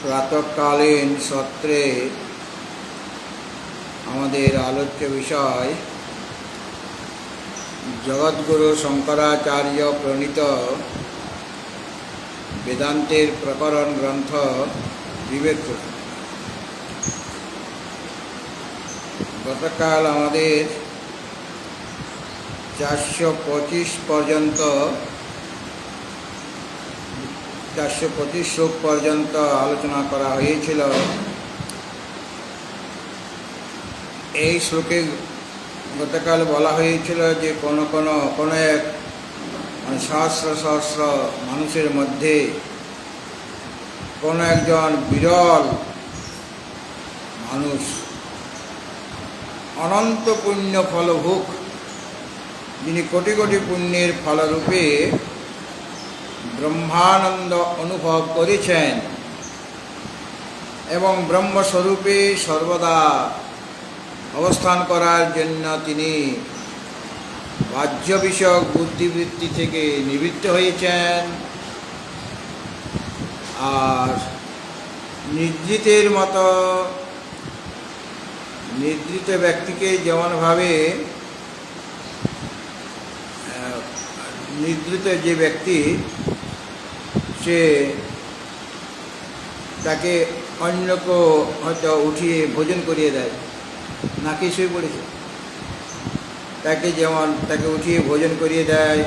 প্রাতঃকালীন সত্রে আমাদের আলোচ্য বিষয় জগৎগুরু শঙ্করাচার্য প্রণীত বেদান্তের প্রকরণ গ্রন্থ বিবেক। গতকাল আমাদের 425 পর্যন্ত 425 শ্লোক পর্যন্ত আলোচনা করা হয়েছিল। এই শ্লোকে গতকাল বলা হয়েছিল যে কোনো এক সহস্র সহস্র মানুষের মধ্যে কোনো একজন বিরল মানুষ অনন্ত পুণ্য ফলভোগ, যিনি কোটি কোটি পুণ্যের ফলরূপে ব্রহ্মানন্দ অনুভব করেছেন এবং ব্রহ্মস্বরূপে সর্বদা অবস্থান করার জন্য তিনি বাহ্য বিষয়ক বুদ্ধিবৃত্তি থেকে নিবৃত্ত হয়েছেন। আর নিদ্রিতের মতো নিদ্রিত ব্যক্তিকে যেমনভাবে নিদ্রিত যে ব্যক্তি সে তাকে অন্যকে হয়তো উঠিয়ে ভোজন করিয়ে দেয়, নাকি শুয়ে পড়েছে তাকে উঠিয়ে ভোজন করিয়ে দেয়,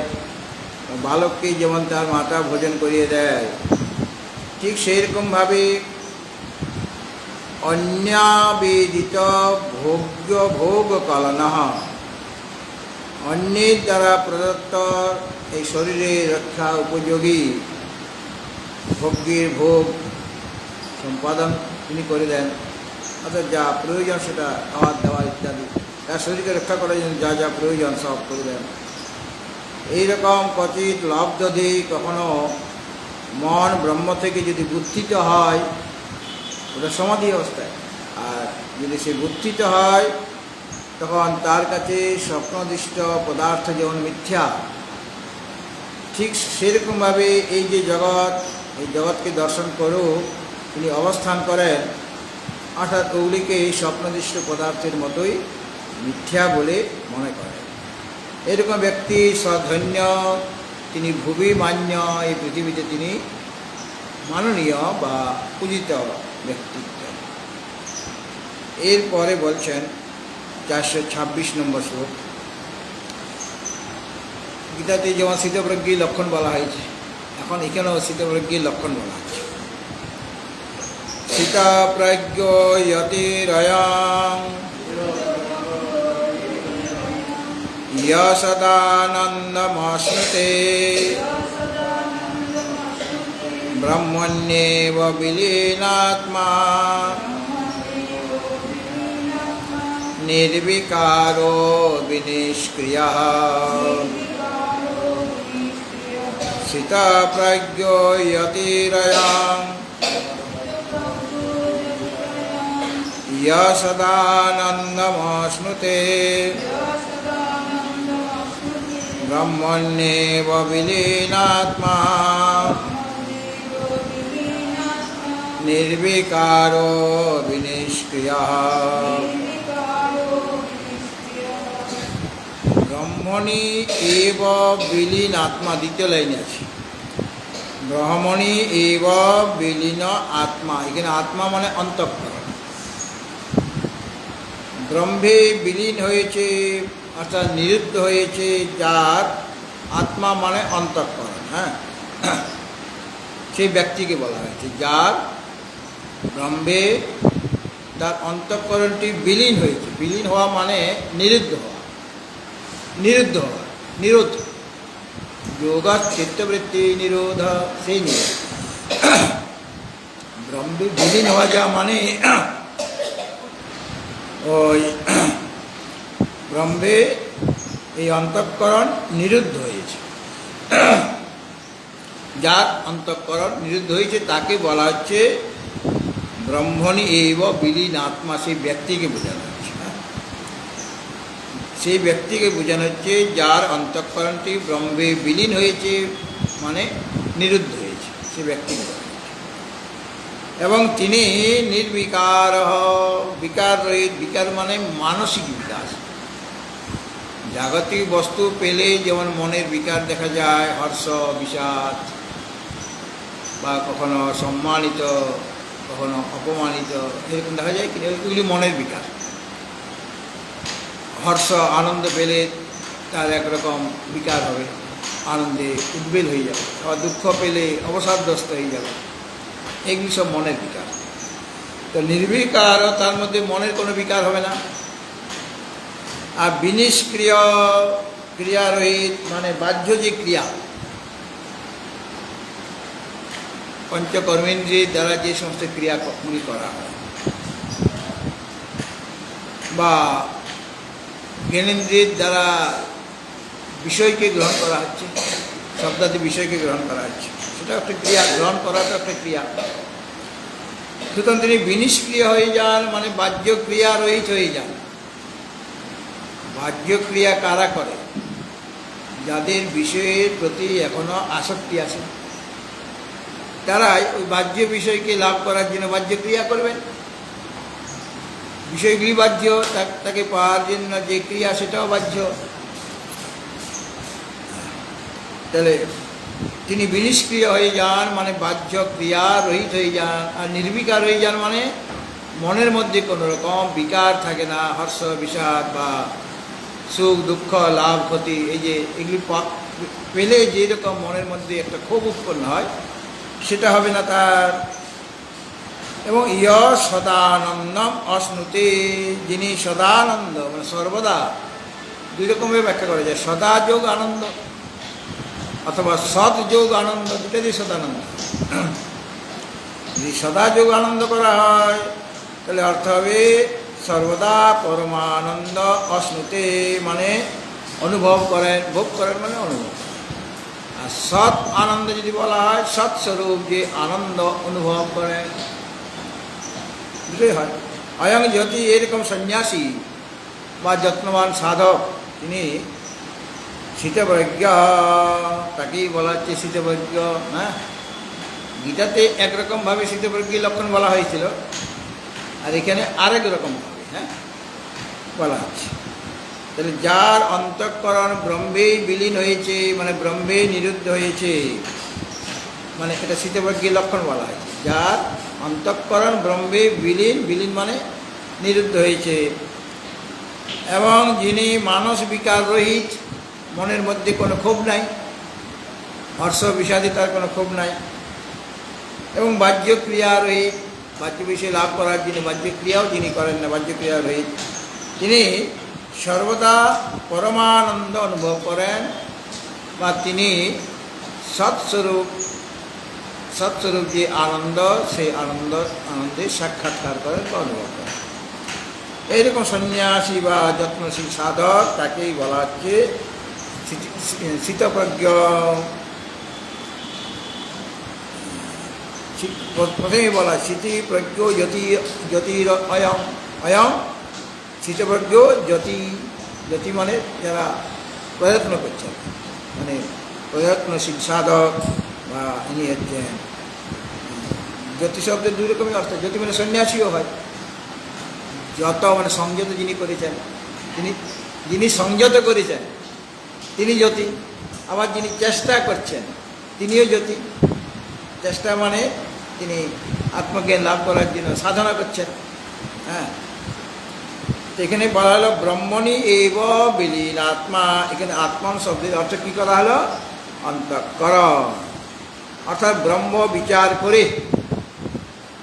বালককে যেমন তার মাতা ভোজন করিয়ে দেয়, ঠিক সেইরকমভাবে অন্যাবেদিত ভোগ্য ভোগ কলনঃ, অন্যের দ্বারা প্রদত্ত এই শরীরে রক্ষা উপযোগী ভোগ্যের ভোগ সম্পাদন তিনি করে দেন। অর্থাৎ যা প্রয়োজন সেটা খাওয়ার দাওয়ার ইত্যাদি তার শরীরকে রক্ষা করার জন্য যা যা প্রয়োজন সব করে দেন। এইরকম কচিত লব্ধি কখনো মন ব্রহ্ম থেকে যদি বুদ্ধিত হয় ওটা সমাধি অবস্থায়, আর যদি সে বুদ্ধিত হয় তখন তার কাছে স্বপ্নদৃষ্ট পদার্থ যেমন মিথ্যা, ঠিক সেরকমভাবে এই যে জগৎ, এই জগৎকে দর্শন করেও তিনি অবস্থান করেন, অর্থাৎ ওগুলিকে এই স্বপ্নদৃষ্ট পদার্থের মতোই মিথ্যা বলে মনে করেন। এরকম ব্যক্তি সধন্য, তিনি ভুবি মান্য, এই পৃথিবীতে তিনি মাননীয় বা পূজিত ব্যক্তিত্ব। এরপরে বলছেন 426 নম্বর শ্লোক, গীতাতে যেমন শীতপ্রজ্ঞের লক্ষণ বলা হয়েছে, এখন এখানেও শীতপ্রজ্ঞের লক্ষণ বলা হচ্ছে। শীতপ্রজ্ঞ যতিরয়ং সদানন্দমাশ্নুতে ব্রহ্মণ্যেব বিলীনাত্মা নির্বিকারো বিনিষ্ক্রিয়ঃ। শীতপ্রজ্ঞ যতিরয়ং সদানন্দমাশ্নুতে ব্রহ্মণ্যেব বিলীনাত্মা নির্বিকারো বিনিষ্ক্রিয়ঃ। ব্রহ্মণি এব বিলীন আত্মা, দ্বিতীয় লাইনে আছে ব্রহ্মণি এব বিলীন আত্মা। এখানে আত্মা মানে অন্তঃকরণ। ব্রহ্মে বিলীন হয়েছে অর্থাৎ নিরুদ্ধ হয়েছে যার আত্মা মানে অন্তঃকরণ। হ্যাঁ, সেই ব্যক্তিকে বলা হয়েছে যার ব্রহ্মে তার অন্তঃকরণটি বিলীন হয়েছে। বিলীন হওয়া মানে নিরুদ্ধ হওয়া, নিরুদ্ধ হওয়া, নিরোধ। যোগ চিত্তবৃত্তি নিরোধ, সেই নিরোধ। ব্রহ্মে বিলীন হওয়া যা মানে ওই ব্রহ্মে এই অন্তঃকরণ নিরুদ্ধ হয়েছে। যার অন্তঃকরণ নিরুদ্ধ হয়েছে তাকে বলা হচ্ছে ব্রহ্মণি এব বিলীন আত্মা। সেই ব্যক্তিকে বোঝানো হচ্ছে, সেই ব্যক্তিকে বোঝানো হচ্ছে যার অন্তঃকরণটি ব্রহ্মে বিলীন হয়েছে মানে নিরুদ্ধ হয়েছে, সেই ব্যক্তিকে বোঝানো হচ্ছে। এবং তিনি নির্বিকার, বিকার রহিত। বিকার মানে মানসিক বিকাশ। জাগতিক বস্তু পেলে যেমন মনের বিকার দেখা যায়, হর্ষ, বিষাদ, বা কখনো সম্মানিত কখনো অপমানিত, এরকম দেখা যায়। এগুলি মনের বিকার। হর্ষ, আনন্দ পেলে তার একরকম বিকার হবে, আনন্দে উদ্বেল হয়ে যাবে। আবার দুঃখ পেলে অবসাদগ্রস্ত হয়ে যাবে। এগুলি সব মনের বিকার। তো নির্বিকার, তার মধ্যে মনের কোনো বিকার হবে না। আর বিনিষ্ক্রিয়, ক্রিয়ারহিত মানে বাহ্য যে ক্রিয়া, পঞ্চকর্মেন্দ্রিয়ের দ্বারা যে সমস্ত ক্রিয়াগুলি করা হয়, বা জ্ঞানেন্দ্রিয়ের দ্বারা বিষয়কে গ্রহণ করা হচ্ছে, শব্দাদি বিষয়কে গ্রহণ করা হচ্ছে, সেটা একটা ক্রিয়া। গ্রহণ করাটা একটা ক্রিয়া। সুতরাং তিনি বিনিষ্ক্রিয় হয়ে যান মানে বাহ্য ক্রিয়া রহিত হয়ে যান। বাহ্য ক্রিয়া কারা করে? যাদের বিষয়ের প্রতি এখনো আসক্তি আছে, তারাই ওই বাহ্য বিষয়কে লাভ করার জন্য বাহ্য ক্রিয়া করবেন। বিষয়গুলি বাহ্য, তাকে পাওয়ার জন্য যে ক্রিয়া সেটাও বাহ্য। তাহলে তিনি বিনিষ্ক্রিয় হয়ে যান মানে বাহ্য ক্রিয়া রহিত হয়ে যান। আর নির্বিকার হয়ে যান মানে মনের মধ্যে কোনো রকম বিকার থাকে না। হর্ষ, বিষাদ বা সুখ, দুঃখ, লাভ, ক্ষতি, এই যে এগুলি পেলে যেরকম মনের মধ্যে একটা ক্ষোভ উৎপন্ন হয়, সেটা হবে না তার। এবং ইয় সদানন্দম অশ্নুতে, যিনি সদানন্দ মানে সর্বদা, দুই রকমভাবে ব্যাখ্যা করা যায়। সদা যোগ আনন্দ অথবা সৎ যোগ আনন্দ, দুটাই সদানন্দ। যদি সদা যোগ আনন্দ করা হয় তাহলে অর্থ হবে সর্বদা পরমানন্দ অশ্নুতে মানে অনুভব করেন, ভোগ করেন মানে অনুভব করেন। আর সৎ আনন্দ যদি বলা হয়, সৎস্বরূপ যে আনন্দ অনুভব করেন, দুটোই হয়। অয়ং যদি এরকম সন্ন্যাসী বা যত্নবান সাধক, তিনি শীতপ্রজ্ঞ, তাকেই বলা হচ্ছে শীতপ্রজ্ঞ। হ্যাঁ, গীতাতে একরকমভাবে শীতপ্রজ্ঞের লক্ষণ বলা হয়েছিল, আর এখানে আরেক রকমভাবে বলা হচ্ছে। তাহলে যার অন্তঃকরণ ব্রহ্মেই বিলীন হয়েছে মানে ব্রহ্মে নিরুদ্ধ হয়েছে, মানে এটা শীতপ্রজ্ঞের লক্ষণ বলা হয়েছে। যার অন্তঃকরণ ব্রহ্মে বিলীন, বিলীন মানে নিরুদ্ধ হয়েছে। এবং যিনি মানস বিকার রহিত, মনের মধ্যে কোনো ক্ষোভ নাই, হর্ষ বিষাদে তার কোনো ক্ষোভ নাই। এবং বাহ্য ক্রিয়া রহিত, বাহ্য বিষয় লাভ করার জন্য বাহ্য ক্রিয়াও যিনি করেন না, বাহ্য ক্রিয়া রহিত, তিনি সর্বদা পরমানন্দ অনুভব করেন। বা তিনি সৎস্বরূপ, সৎস্বরূপ যে আনন্দ, সেই আনন্দে সাক্ষাৎকার করেন বা অনুভব করেন। এইরকম সন্ন্যাসী বা যত্নশীল সাধক, তাকেই বলা হচ্ছে শীতপ্রজ্ঞ। প্রথমেই বলা শীতিপ্রজ্ঞ জ্যোতির অয়ং। অয়ং শীতপ্রজ্ঞ জ্যোতি। জ্যোতি মানে যারা প্রয়ত্ন করছেন, মানে প্রয়ত্নশীল সাধক, বা ইনি হচ্ছেন জ্যোতি শব্দের দুই রকমের অর্থ। জ্যোতি মানে সন্ন্যাসীও হয়, যত মানে সংযত যিনি করেছেন, যিনি সংযত করেছেন তিনি জ্যোতি। আবার যিনি চেষ্টা করছেন তিনিও জ্যোতি। চেষ্টা মানে তিনি আত্মজ্ঞান লাভ করার জন্য সাধনা করছেন। হ্যাঁ, তো এখানে বলা হলো ব্রহ্মণি এব বিলীন আত্মা। এখানে আত্মান শব্দের অর্থ কী করা হলো? অন্তঃকরণ, অর্থাৎ ব্রহ্ম বিচার করে।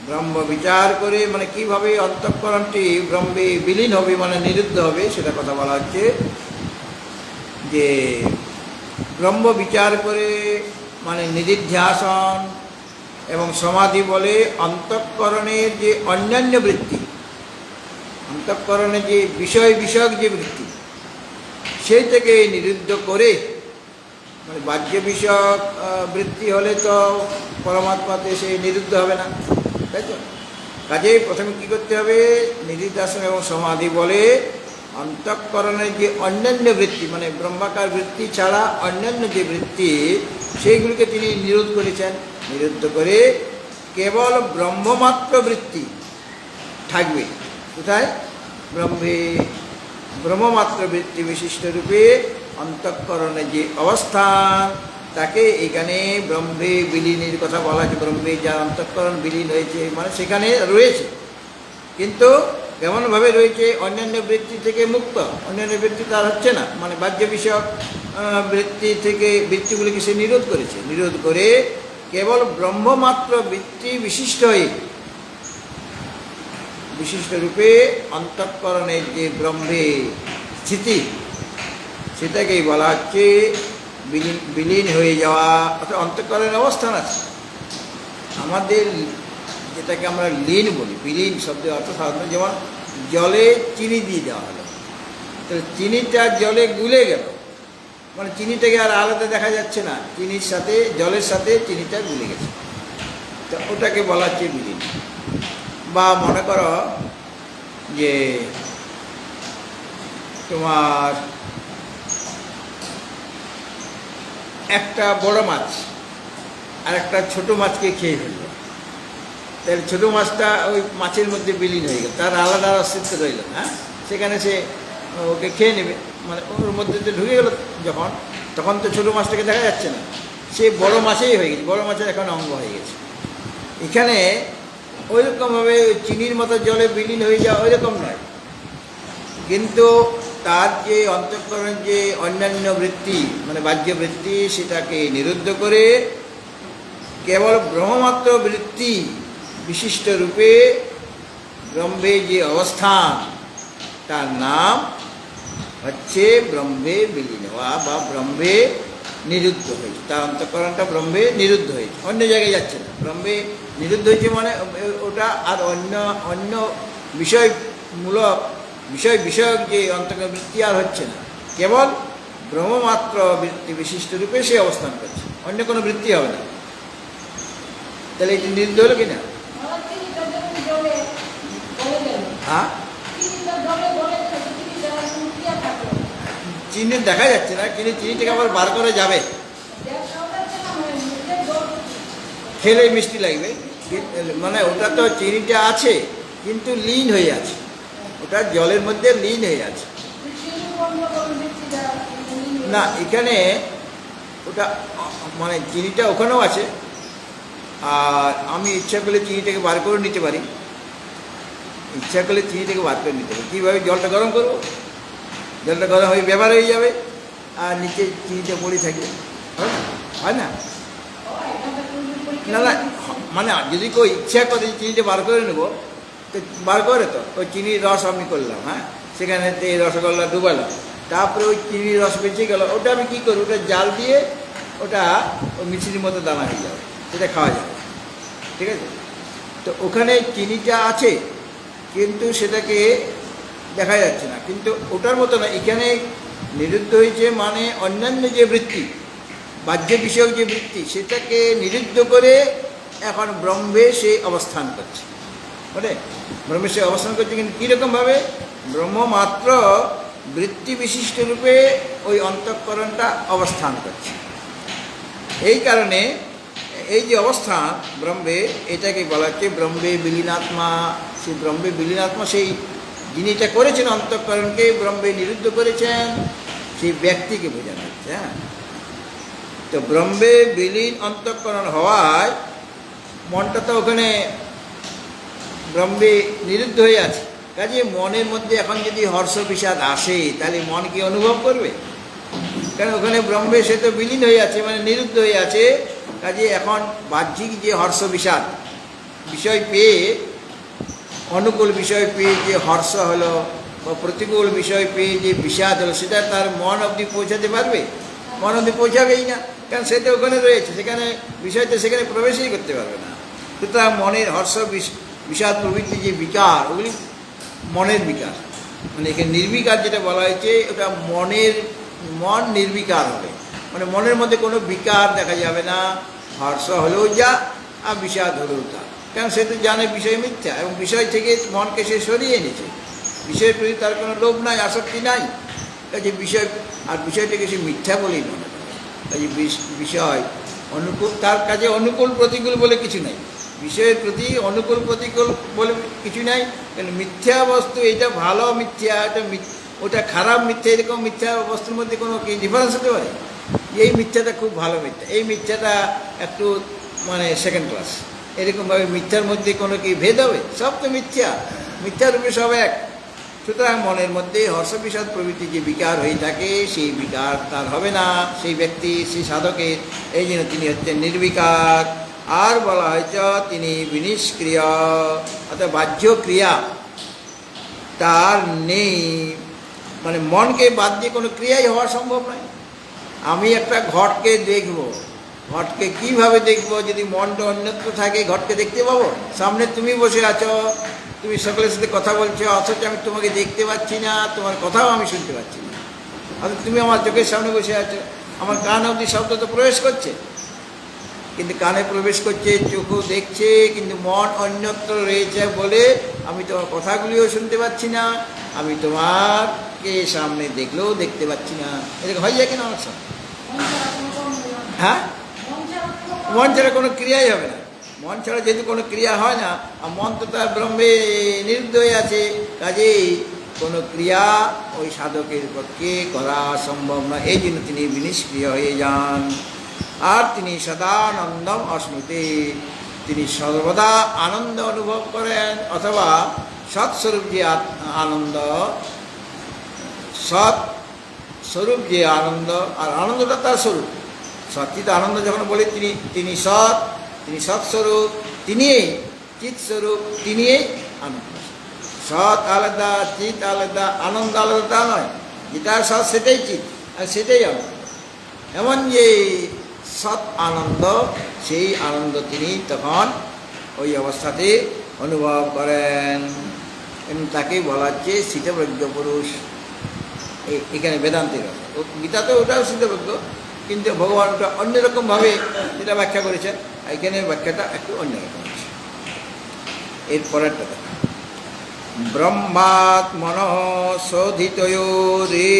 ব্রহ্ম বিচার করে মানে কীভাবে অন্তঃকরণটি ব্রহ্মে বিলীন হবে, মানে নিরুদ্ধ হবে, সেটা কথা বলা হচ্ছে। যে ব্রহ্ম বিচার করে মানে নিদিধ্যাসন এবং সমাধি বলে অন্তঃকরণের যে অন্যান্য বৃত্তি, অন্তঃকরণের যে বিষয়ক যে বৃত্তি, সেই থেকে নিরুদ্ধ করে, মানে বাহ্য বিষয়ক বৃত্তি হলে তো পরমাত্মাতে সে নিরুদ্ধ হবে না, তাই তো? কাজেই প্রথমে কী করতে হবে? নিদিধ্যাসন এবং সমাধি বলে অন্তঃকরণের যে অন্যান্য বৃত্তি, মানে ব্রহ্মাকার বৃত্তি ছাড়া অন্যান্য যে বৃত্তি, সেইগুলিকে তিনি নিরোধ করেছেন। নিরুদ্ধ করে কেবল ব্রহ্মমাত্র বৃত্তি থাকবে। কোথায়? ব্রহ্মে ব্রহ্মমাত্র বৃত্তি বিশিষ্ট রূপে অন্তঃকরণের যে অবস্থান, তাকে এখানে ব্রহ্মে বিলীনের কথা বলা হয়েছে। ব্রহ্মে যা অন্তঃকরণ বিলীন হয়েছে, মানে সেখানে রয়েছে, কিন্তু কেমনভাবে রয়েছে? অন্যান্য বৃত্তি থেকে মুক্ত। অন্যান্য বৃত্তি তার হচ্ছে না, মানে বাহ্য বিষয়ক বৃত্তি থেকে বৃত্তিগুলিকে সে নিরোধ করেছে। নিরোধ করে কেবল ব্রহ্মমাত্র বৃত্তি বিশিষ্ট হয়ে, বিশিষ্ট রূপে অন্তঃকরণের যে ব্রহ্মে স্থিতি, সেটাকেই বলা হচ্ছে বিলীন হয়ে যাওয়া, অর্থাৎ অন্তঃকরণের অবস্থান আছে। আমাদের যেটাকে আমরা লীন বলি, বিলীন শব্দের অর্থ সাধারণত যেমন জলে চিনি দিয়ে দেওয়া হলো, তো চিনিটা জলে গুলে গেল, মানে চিনিটাকে আর আলাদা দেখা যাচ্ছে না, চিনির সাথে জলের সাথে চিনিটা গুলে গেছে, তো ওটাকে বলা হচ্ছে বিলীন। বা মনে করো যে তোমার একটা বড় মাছ আর একটা ছোটো মাছকে খেয়ে ফেলল, তাহলে ছোটো মাছটা ওই মাছের মধ্যে বিলীন হয়ে গেল, তার আলাদা অস্তিত্ব রইল না, সেখানে সে ওকে খেয়ে নেবে, মানে ওর মধ্যে তো ঢুকে গেল যখন, তখন তো ছোটো মাছটাকে দেখা যাচ্ছে না, সে বড় মাছেই হয়ে গেছে, বড় মাছের এখন অঙ্গ হয়ে গেছে। এখানে ওইরকমভাবে চিনির মতো জলে বিলীন হয়ে যাওয়া ওইরকম নয়, কিন্তু তার যে অন্তঃকরণের যে অন্যান্য বৃত্তি, মানে বাহ্য বৃত্তি, সেটাকে নিরুদ্ধ করে কেবল ব্রহ্মমাত্র বৃত্তি বিশিষ্ট রূপে ব্রহ্মে যে অবস্থান, তার নাম হচ্ছে ব্রহ্মে বিলীন হওয়া বা ব্রহ্মে নিরুদ্ধ হয়েছে। তার অন্তঃকরণটা ব্রহ্মে নিরুদ্ধ হয়েছে, অন্য জায়গায় যাচ্ছে না। ব্রহ্মে নিরুদ্ধ হয়েছে মানে ওটা আর অন্য বিষয়মূলক বিষয়ক যে অন্তঃকরণ বৃত্তি আর হচ্ছে না, কেবল ব্রহ্মমাত্র বৃত্তি বিশিষ্ট রূপে সে অবস্থান করছে, অন্য কোনো বৃত্তি হবে না। তাহলে এটি নিরুদ্ধ হলো কিনা? হ্যাঁ, চিনি দেখা যাচ্ছে না, কিন্তু চিনিটাকে আবার বার করে যাবে, খেলে মিষ্টি লাগবে, মানে ওটা তো চিনিটা আছে কিন্তু লীন হয়ে আছে, ওটা জলের মধ্যে লীন হয়ে আছে না। এখানে ওটা মানে চিনিটা ওখানেও আছে, আর আমি ইচ্ছা করলে চিনিটাকে বার করে নিতে পারি, ইচ্ছা করলে চিনিটাকে বার করে নিতে পারি। কীভাবে? জলটা গরম করবো, জলটা গরম হয়ে ব্যবহার হয়ে যাবে, আর নিচে চিনিটা পড়ে থাকবে, হয় না? না না, মানে যদি কেউ ইচ্ছা করে চিনিটা বার করে নেবো, তো বার করে তো ওই চিনির রস আমি করলাম, হ্যাঁ, সেখানে এই রসগোল্লা ডুবালাম, তারপরে ওই চিনির রস বেঁচে গেল, ওটা আমি কী করি? ওটা জাল দিয়ে ওটা ওই মিষ্টির মতো দানা হয়ে যাবে, সেটা খাওয়া যাবে, ঠিক আছে? তো ওখানে চিনিটা আছে কিন্তু সেটাকে দেখা যাচ্ছে না, কিন্তু ওটার মতো না, এখানে নিরুদ্ধ হয়েছে মানে অন্যান্য যে বৃত্তি, বাহ্য বিষয়ক যে বৃত্তি, সেটাকে নিরুদ্ধ করে এখন ব্রহ্মে সে অবস্থান করছে, বলে ব্রহ্মে সে অবস্থান করছে, কিন্তু কীরকমভাবে? ব্রহ্মমাত্র বৃত্তি বিশিষ্ট রূপে ওই অন্তঃকরণটা অবস্থান করছে। এই কারণে এই যে অবস্থান ব্রহ্মে, এটাকে বলা হচ্ছে ব্রহ্মে বিলীনাত্মা। সেই ব্রহ্মে বিলীনাত্মা, সেই যিনি এটা করেছেন অন্তঃকরণকে ব্রহ্মে নিরুদ্ধ করেছেন, সেই ব্যক্তিকে বোঝানো হচ্ছে। হ্যাঁ, তো ব্রহ্মে বিলীন অন্তঃকরণ হওয়ায় মনটা তো ওখানে ব্রহ্মে নিরুদ্ধ হয়ে আছে। কাজে মনের মধ্যে এখন যদি হর্ষ বিষাদ আসে, তাহলে মন কি অনুভব করবে? কারণ ওখানে ব্রহ্মে সে তো বিলীন হয়ে আছে, মানে নিরুদ্ধ হয়ে আছে। কাজে এখন বাহ্যিক যে হর্ষ বিষাদ বিষয় পেয়ে, অনুকূল বিষয় পেয়ে যে হর্ষ হলো বা প্রতিকূল বিষয় পেয়ে যে বিষাদ হলো, সেটা তার মন অবধি পৌঁছাতে পারবে? মন অবধি পৌঁছাবেই না, কারণ সে তো ওখানে রয়েছে, সেখানে বিষয়টা সেখানে প্রবেশই করতে পারবে না। সুতরাং মনের হর্ষ বিষাদ প্রভৃতি যে বিকার, ওগুলি মনের বিকার। মানে এখানে নির্বিকার যেটা বলা হয়েছে, ওটা মন নির্বিকার হবে, মানে মনের মধ্যে কোনো বিকার দেখা যাবে না। হর্ষ হলেও যা, আর বিষাদ হলেও তা, কারণ সে তো জানে বিষয় মিথ্যা, এবং বিষয় থেকে মনকে সে সরিয়ে এনেছে। বিষয়ের প্রতি তার কোনো লোভ নাই, আসক্তি নাই। কাজে বিষয়টাকে সে মিথ্যা বলেই মনে করে। কাজে বিষয় অনুকূল, তার কাজে অনুকূল প্রতিকূল বলে কিছু নাই। বিষয়ের প্রতি অনুকূল প্রতিকূল বলে কিছু নাই। কারণ মিথ্যা বস্তু, এটা ভালো মিথ্যা, ওটা খারাপ মিথ্যা, এরকম মিথ্যা বস্তুর মধ্যে কোনো কি ডিফারেন্স হতে পারে? এই মিথ্যাটা খুব ভালো মিথ্যা, এই মিথ্যাটা একটু মানে সেকেন্ড ক্লাস, এরকমভাবে মিথ্যার মধ্যে কোনো কি ভেদ হবে? সব তো মিথ্যা, মিথ্যার রূপে সব এক। সুতরাং মনের মধ্যে হর্ষ বিষাদ প্রভৃতি যে বিকার হয়ে থাকে, সেই বিকার তার হবে না, সেই ব্যক্তি, সেই সাধকের। এই জন্য তিনি হচ্ছেন নির্বিকার। আর বলা হয়েছে তিনি বিনিষ্ক্রিয়, অর্থাৎ বাহ্য ক্রিয়া তার নেই। মানে মনকে বাদ দিয়ে কোনো ক্রিয়াই হওয়া সম্ভব নয়। আমি একটা ঘটকে দেখব, ঘটকে কিভাবে দেখব? যদি মনটা অন্যত্র থাকে, ঘটকে দেখতে পাবো? সামনে তুমি বসে আছো, তুমি সকলের সাথে কথা বলছো, অথচ আমি তোমাকে দেখতে পাচ্ছি না, তোমার কথাও আমি শুনতে পাচ্ছি না। অথচ তুমি আমার চোখের সামনে বসে আছো, আমার কান অবধি শব্দ তো প্রবেশ করছে, কিন্তু কানে প্রবেশ করছে, চোখও দেখছে, কিন্তু মন অন্যত্র রয়েছে বলে আমি তোমার কথাগুলিও শুনতে পাচ্ছি না, আমি তোমাকে সামনে দেখলেও দেখতে পাচ্ছি না। এরকম হয়ে যায় কিনা আমার সাথে? হ্যাঁ, মন ছাড়া কোনো ক্রিয়াই হবে না। মন ছাড়া যেহেতু কোনো ক্রিয়া হয় না, আর মন তো তার ব্রহ্মে নিরুদ্ধ হয়ে আছে, কাজেই কোনো ক্রিয়া ওই সাধকের পক্ষে করা সম্ভব নয়। এই জন্য তিনি বিনিষ্ক্রিয় হয়ে যান। আর তিনি সদানন্দম অস্মৃতি, তিনি সর্বদা আনন্দ অনুভব করেন, অথবা সৎস্বরূপ যে আনন্দ, সৎ স্বরূপ যে আনন্দ, আর আনন্দটা তার স্বরূপ। সচিত আনন্দ যখন বলি, তিনি সৎস্বরূপ, তিনি চিৎস্বরূপ, তিনি আনন্দ। সৎ আলাদা, চিৎ আলাদা, আনন্দ আলাদা তা নয়। যেটা সৎ সেটাই চিৎ, আর সেটাই আনন্দ। এমন যে সৎ আনন্দ, সেই আনন্দ তিনি তখন ওই অবস্থাতে অনুভব করেন, এবং তাকে বলা হচ্ছে স্থিতপ্রজ্ঞ পুরুষ। এখানে বেদান্তের গীতাতে ওটাও স্থিতপ্রজ্ঞ, কিন্তু ভগবান ওটা অন্যরকমভাবে যেটা ব্যাখ্যা করেছেন, এখানে ব্যাখ্যাটা একটু অন্যরকম আছে। এর পরেরটা ব্রহ্মাত্মন শোধিতয় রে,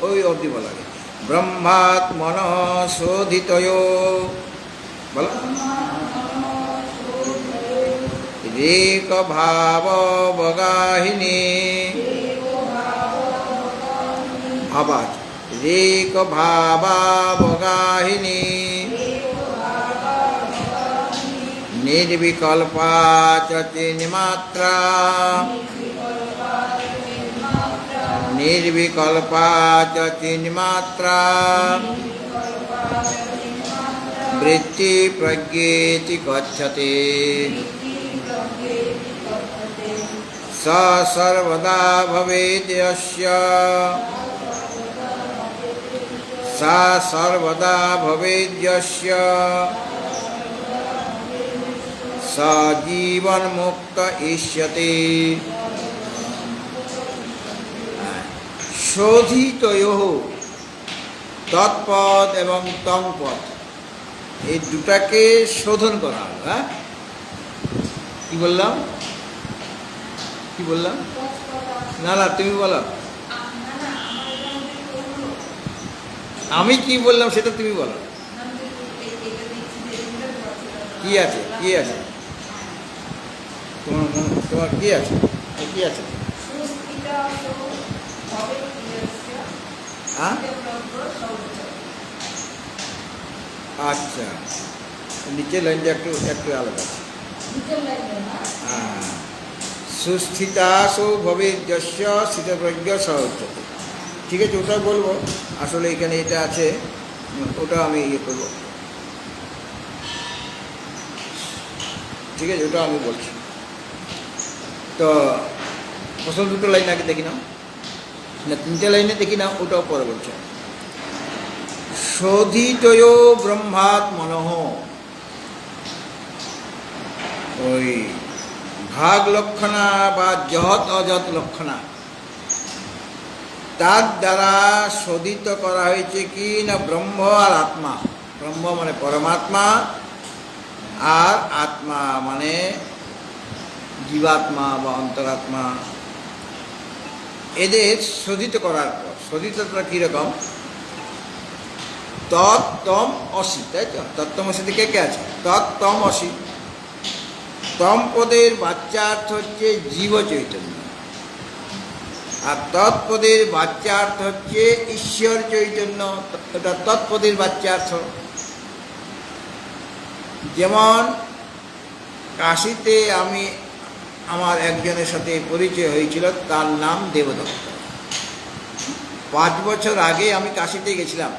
ওই অবধি বলা যায়। ব্রহ্মাত্মন শোধিতয় বল রেক ভাব বগাহিনী, ভাবাজ রেক ভাবা বগাহিনী, নির্বিকল্পা চিন্মাত্রা, নির্বিকল্পা চিন্মাত্রা, বৃত্তি প্রজ্ঞেতি গচ্ছতে, স সর্বদা ভবেদ্যস্য, সা সর্বদা ভবেদ্যস্য, স জীবন মুক্ত ইষ্যতে। শোধিতয়োঃ, তৎপদ এবং তংপদ, এই দুটাকে শোধন করা হলো। হ্যাঁ, কি বললাম? না, তুমি বলো। আমি কি বললাম সেটা তুমি বলো। কি আছে, কি আছে তোমার তোমার কি আছে, কি আছে? হ্যাঁ, আচ্ছা, নিচের লাইনটা একটু একটু আলাদা আছে। হ্যাঁ, সুস্থিতাসো ভবেৎ যস্য স্থিতপ্রজ্ঞ স উচ্যতে। ঠিক আছে, ওটা বলবো। আসলে এখানে এটা আছে, ওটা আমি ইয়ে করবো। ঠিক আছে, ওটা আমি বলছি। তো প্রথম দুটো লাইন আগে দেখি নাও, না তিনটে লাইনে দেখি নাও, ওটাও পরে বলছে। শোধিতয় ব্রহ্মাৎ মনঃ, ওই ভাগ লক্ষণা বা যহৎ অযৎ লক্ষণা, তার দ্বারা শোধিত করা হয়েছে কি না ব্রহ্ম আর আত্মা। ব্রহ্ম মানে পরমাত্মা, আর আত্মা মানে জীবাত্মা বা অন্তরাত্মা। এদের শোধিত করার পর, শোধিতটা কীরকম? তত্তম অসি, তাই তো? তত্তমসিতে কে কে আছে? তত্তম অসি। তম পদের বাচ্যার্থ হচ্ছে জীব চৈতন্য, আর তৎপদের বাচ্যার্থ হচ্ছে ঈশ্বর চৈতন্য। এটা তৎপদের বাচ্যার্থ। যেমন কাশীতে আমি আমার একজনের সাথে পরিচয় হয়েছিল, তার নাম দেবদত্ত। 5 বছর আগে আমি কাশীতে গেছিলাম,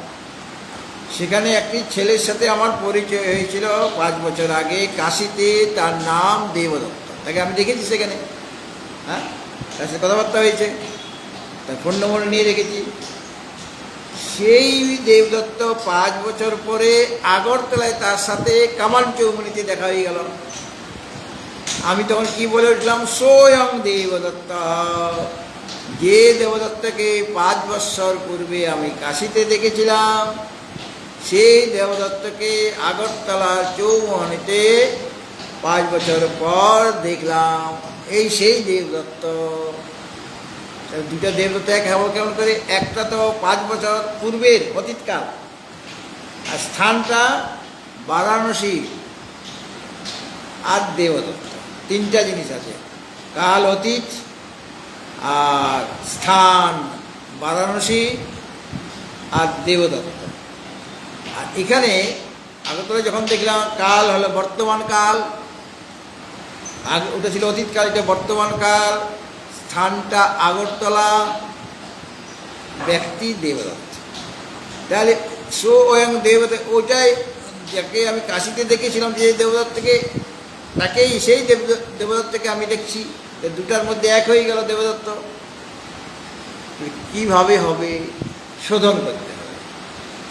সেখানে একটি ছেলের সাথে আমার পরিচয় হয়েছিল 5 বছর আগে কাশীতে, তার নাম দেবদত্ত। তাকে আমি দেখেছি সেখানে, হ্যাঁ, তার সাথে কথাবার্তা হয়েছে, তার ফোন নম্বর নিয়ে রেখেছি। সেই দেবদত্ত 5 বছর পরে আগরতলায় তার সাথে কামান চৌমুনিতে দেখা হয়ে গেল। আমি তখন কি বলে উঠলাম, স্বয়ং দেবদত্ত। যে দেবদত্তকে 5 বছর পূর্বে আমি কাশীতে দেখেছিলাম, সেই দেবদত্তকে আগরতলার চৌমুহনীতে 5 বছর পর দেখলাম। এই সেই দেবদত্ত। দুটা দেবদত্ত এক হবো কেমন করে? একটা তো 5 বছর পূর্বের অতীতকাল, আর স্থানটা বারাণসী, আর দেবদত্ত। 3টা জিনিস আছে, কাল অতীত, আর স্থান বারাণসী, আর দেবদত্ত। আর এখানে আগরতলা যখন দেখলাম, কাল হলো বর্তমান কাল, আগে ওটা ছিল অতীতকাল, এটা বর্তমান কাল, স্থানটা আগরতলা, ব্যক্তি দেবদত্ত। তাহলে স্বয়ং দেবদত্ত, ওটাই যাকে আমি কাশীতে দেখেছিলাম যে দেবদত্তকে, তাকেই সেই দেবদত্তকে আমি দেখছি। দুটার মধ্যে এক হয়ে গেল দেবদত্ত। কিভাবে হবে? শোধন করতে হবে।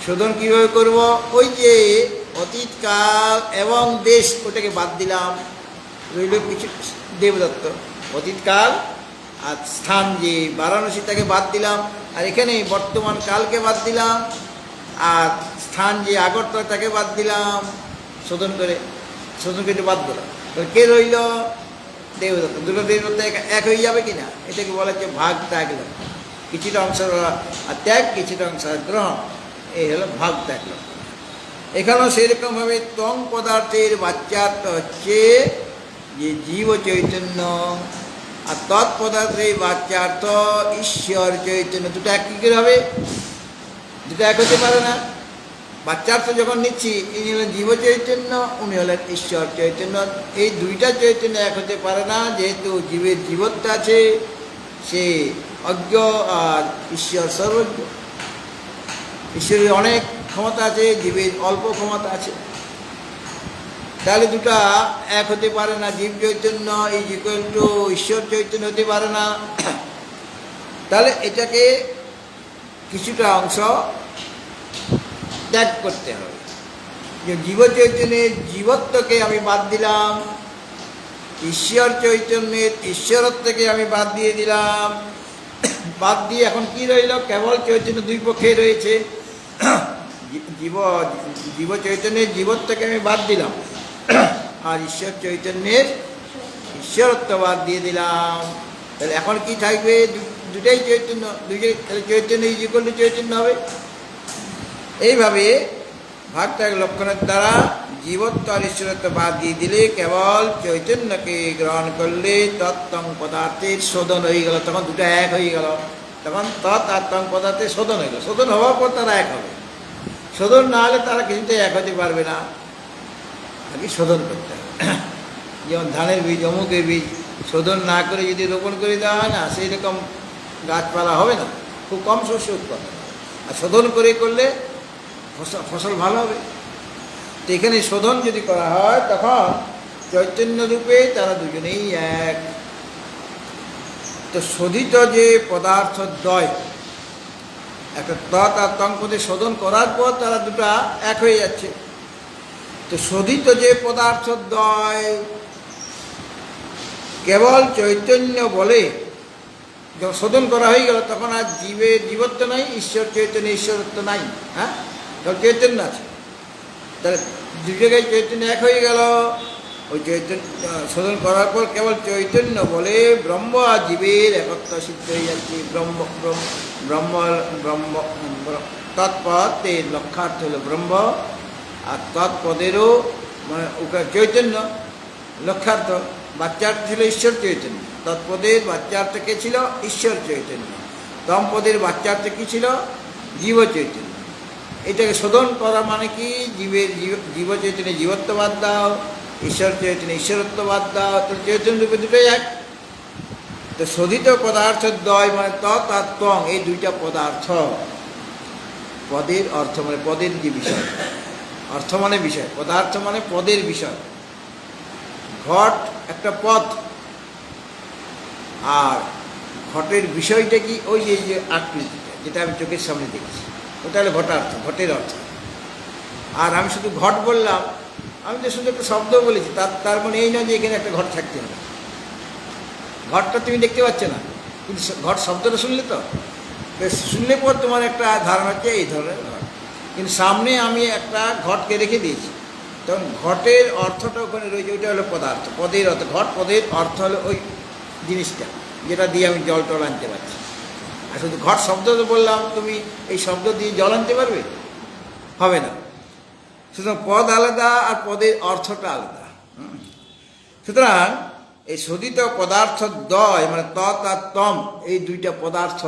শোধন কিভাবে করব? ওই যে অতীতকাল এবং দেশ, ওটাকে বাদ দিলাম, রইল কিছু দেবদত্ত। অতীতকাল আর স্থান যে বারাণসী, তাকে বাদ দিলাম, আর এখানে বর্তমান কালকে বাদ দিলাম, আর স্থান যে আগরতলা তাকে বাদ দিলাম। শোধন করে বাদ দিলাম, কে রইল? দেবদত্ত। দুটো দেবদত্ত এক হয়ে যাবে কি না? এটাকে বলা হচ্ছে ভাগ ত্যাগ লক্ষণ। কিছুটা অংশ আর ত্যাগ, কিছুটা অংশ গ্রহণ, এই হলো ভাগ ত্যাগ লক্ষণ। এখানেও সেরকমভাবে তং পদার্থের বাচ্যার্থ হচ্ছে যে জীব চৈতন্য, আর তৎপদার্থের বাচ্যার্থ ঈশ্বর চৈতন্য। দুটো এক কী করে হবে? দুটো এক হতে পারে না। বাচ্যার্থ যখন নিচ্ছি, ইনি হলেন জীব চৈতন্য, উনি হলেন ঈশ্বর চৈতন্য। এই দুইটা চৈতন্য এক হতে পারে না, যেহেতু জীবের জীবত্ব আছে, সে অজ্ঞ, আর ঈশ্বর সর্বজ্ঞ। ঈশ্বরের অনেক ক্ষমতা আছে, জীবের অল্প ক্ষমতা আছে। তাহলে দুটা এক হতে পারে না। জীব চৈতন্য ইজ ইকুয়াল টু ঈশ্বর চৈতন্য হতে পারে না। তাহলে এটাকে কিছুটা অংশ ত্যাগ করতে হবে। যে জীব চৈতন্যের জীবত্বকে আমি বাদ দিলাম, ঈশ্বর চৈতন্যের ঈশ্বরত্বকে আমি বাদ দিয়ে দিলাম। বাদ দিয়ে এখন কি রইল? কেবল চৈতন্য দুই পক্ষে রয়েছে। জীব চৈতন্যের জীবত্বকে আমি বাদ দিলাম, আর ঈশ্বর চৈতন্যের ঈশ্বরত্ব বাদ দিয়ে দিলাম। তাহলে এখন কি থাকবে? দুটাই চৈতন্য। তাহলে Chaitanya is equal to Chaitanya হবে। এইভাবে ভাগত্যাগ লক্ষণের দ্বারা জীবত্ব আর ঈশ্বরত্ব বাদ দিয়ে দিলে কেবল চৈতন্যকে গ্রহণ করলে তত্ত্বং পদার্থের শোধন হয়ে গেল, তখন দুটো এক হয়ে গেল। তখন তৎ আর তং পদার্থের শোধন হয়ে গেল। শোধন হওয়ার পর তারা এক হবে। শোধন না হলে তারা কিছুতেই এক হতে পারবে না, আগে শোধন করতে হবে। যেমন ধানের বীজ, অমুকের বীজ শোধন না করে যদি রোপণ করে দেওয়া হয় না, সেই রকম গাছপালা হবে না, খুব কম শস্য উৎপাদন। আর শোধন করে করলে ফসল ভালো হবে। তো এখানে শোধন যদি করা হয় তখন চৈতন্য রূপে তারা দুজনেই এক। তো শোধিত যে পদার্থ দ্বয়, একটা তৎ আর তং পদে শোধন করার পর তারা দুটা এক হয়ে যাচ্ছে। তো শোধিত যে পদার্থ দ্বয় কেবল চৈতন্য বলে, যখন শোধন করা হয়ে গেল তখন আর জীবের জীবত্ব নাই, ঈশ্বর চৈতন্য ঈশ্বরত্ব নাই। হ্যাঁ, তখন চৈতন্য আছে। তাহলে দু জায়গায় চৈতন্য এক হয়ে গেল। ওই চৈতন্য শোধন করার পর কেবল চৈতন্য বলে ব্রহ্ম আর জীবের একত্ব সিদ্ধ হয়ে যাচ্ছে। ব্রহ্ম ব্রহ্ম ব্রহ্ম তৎপদের লক্ষ্যার্থ হলো ব্রহ্ম, আর তৎপদেরও মানে ওখানে চৈতন্য লক্ষ্যার্থ। বাচ্চার্থ ছিল ঈশ্বর চৈতন্য, তৎপদের বাচ্চার্থ কে ছিল? ঈশ্বর চৈতন্য। দম্পদের বাচ্চার্থ কী ছিল? জীব চৈতন্য। এটাকে শোধন করা মানে কি? জীবের জীব চৈতন্য জীবত্ব বাদ দাও, ঈশ্বর চৈতন্য ঈশ্বরত্ব বাদ দাও, তো চৈতন্য রূপে দুটোই এক। তো শোধিত পদার্থ দ্বয় মানে তৎ আর ত্বং, এই দুইটা পদার্থ। পদের অর্থ মানে পদের যে বিষয়, অর্থ মানে বিষয়, পদার্থ মানে পদের বিষয়। ঘট একটা পদ, আর ঘটের বিষয়টা কি? ওই যে আকৃতিটা যেটা আমি চোখের সামনে দেখছি, ওটা হলো ঘটার্থ, ঘটের অর্থ। আর আমি শুধু ঘট বললাম, আমি তো শুধু একটা শব্দ বলেছি, তার মানে এই নয় যে এখানে একটা ঘট থাকতে হবে। ঘটটা তুমি দেখতে পাচ্ছ না, কিন্তু ঘট শব্দটা শুনলে তো, শুনলে পর তোমার একটা ধারণা হচ্ছে এই ধরনের ঘট। কিন্তু সামনে আমি একটা ঘটকে রেখে দিয়েছি, তখন ঘটের অর্থটা ওখানে রয়েছে, ওইটা হলো পদার্থ। পদের অর্থ ঘট, পদের অর্থ হলো ওই জিনিসটা যেটা দিয়ে আমি জল টল আনতে পারছি। আর শুধু ঘট শব্দ তো বললাম, তুমি এই শব্দ দিয়ে জল আনতে পারবে? হবে না। সুতরাং পদ আলাদা আর পদের অর্থটা আলাদা। সুতরাং এই শোধিত পদার্থ দ্বয় মানে তৎ আর তম, এই দুইটা পদার্থ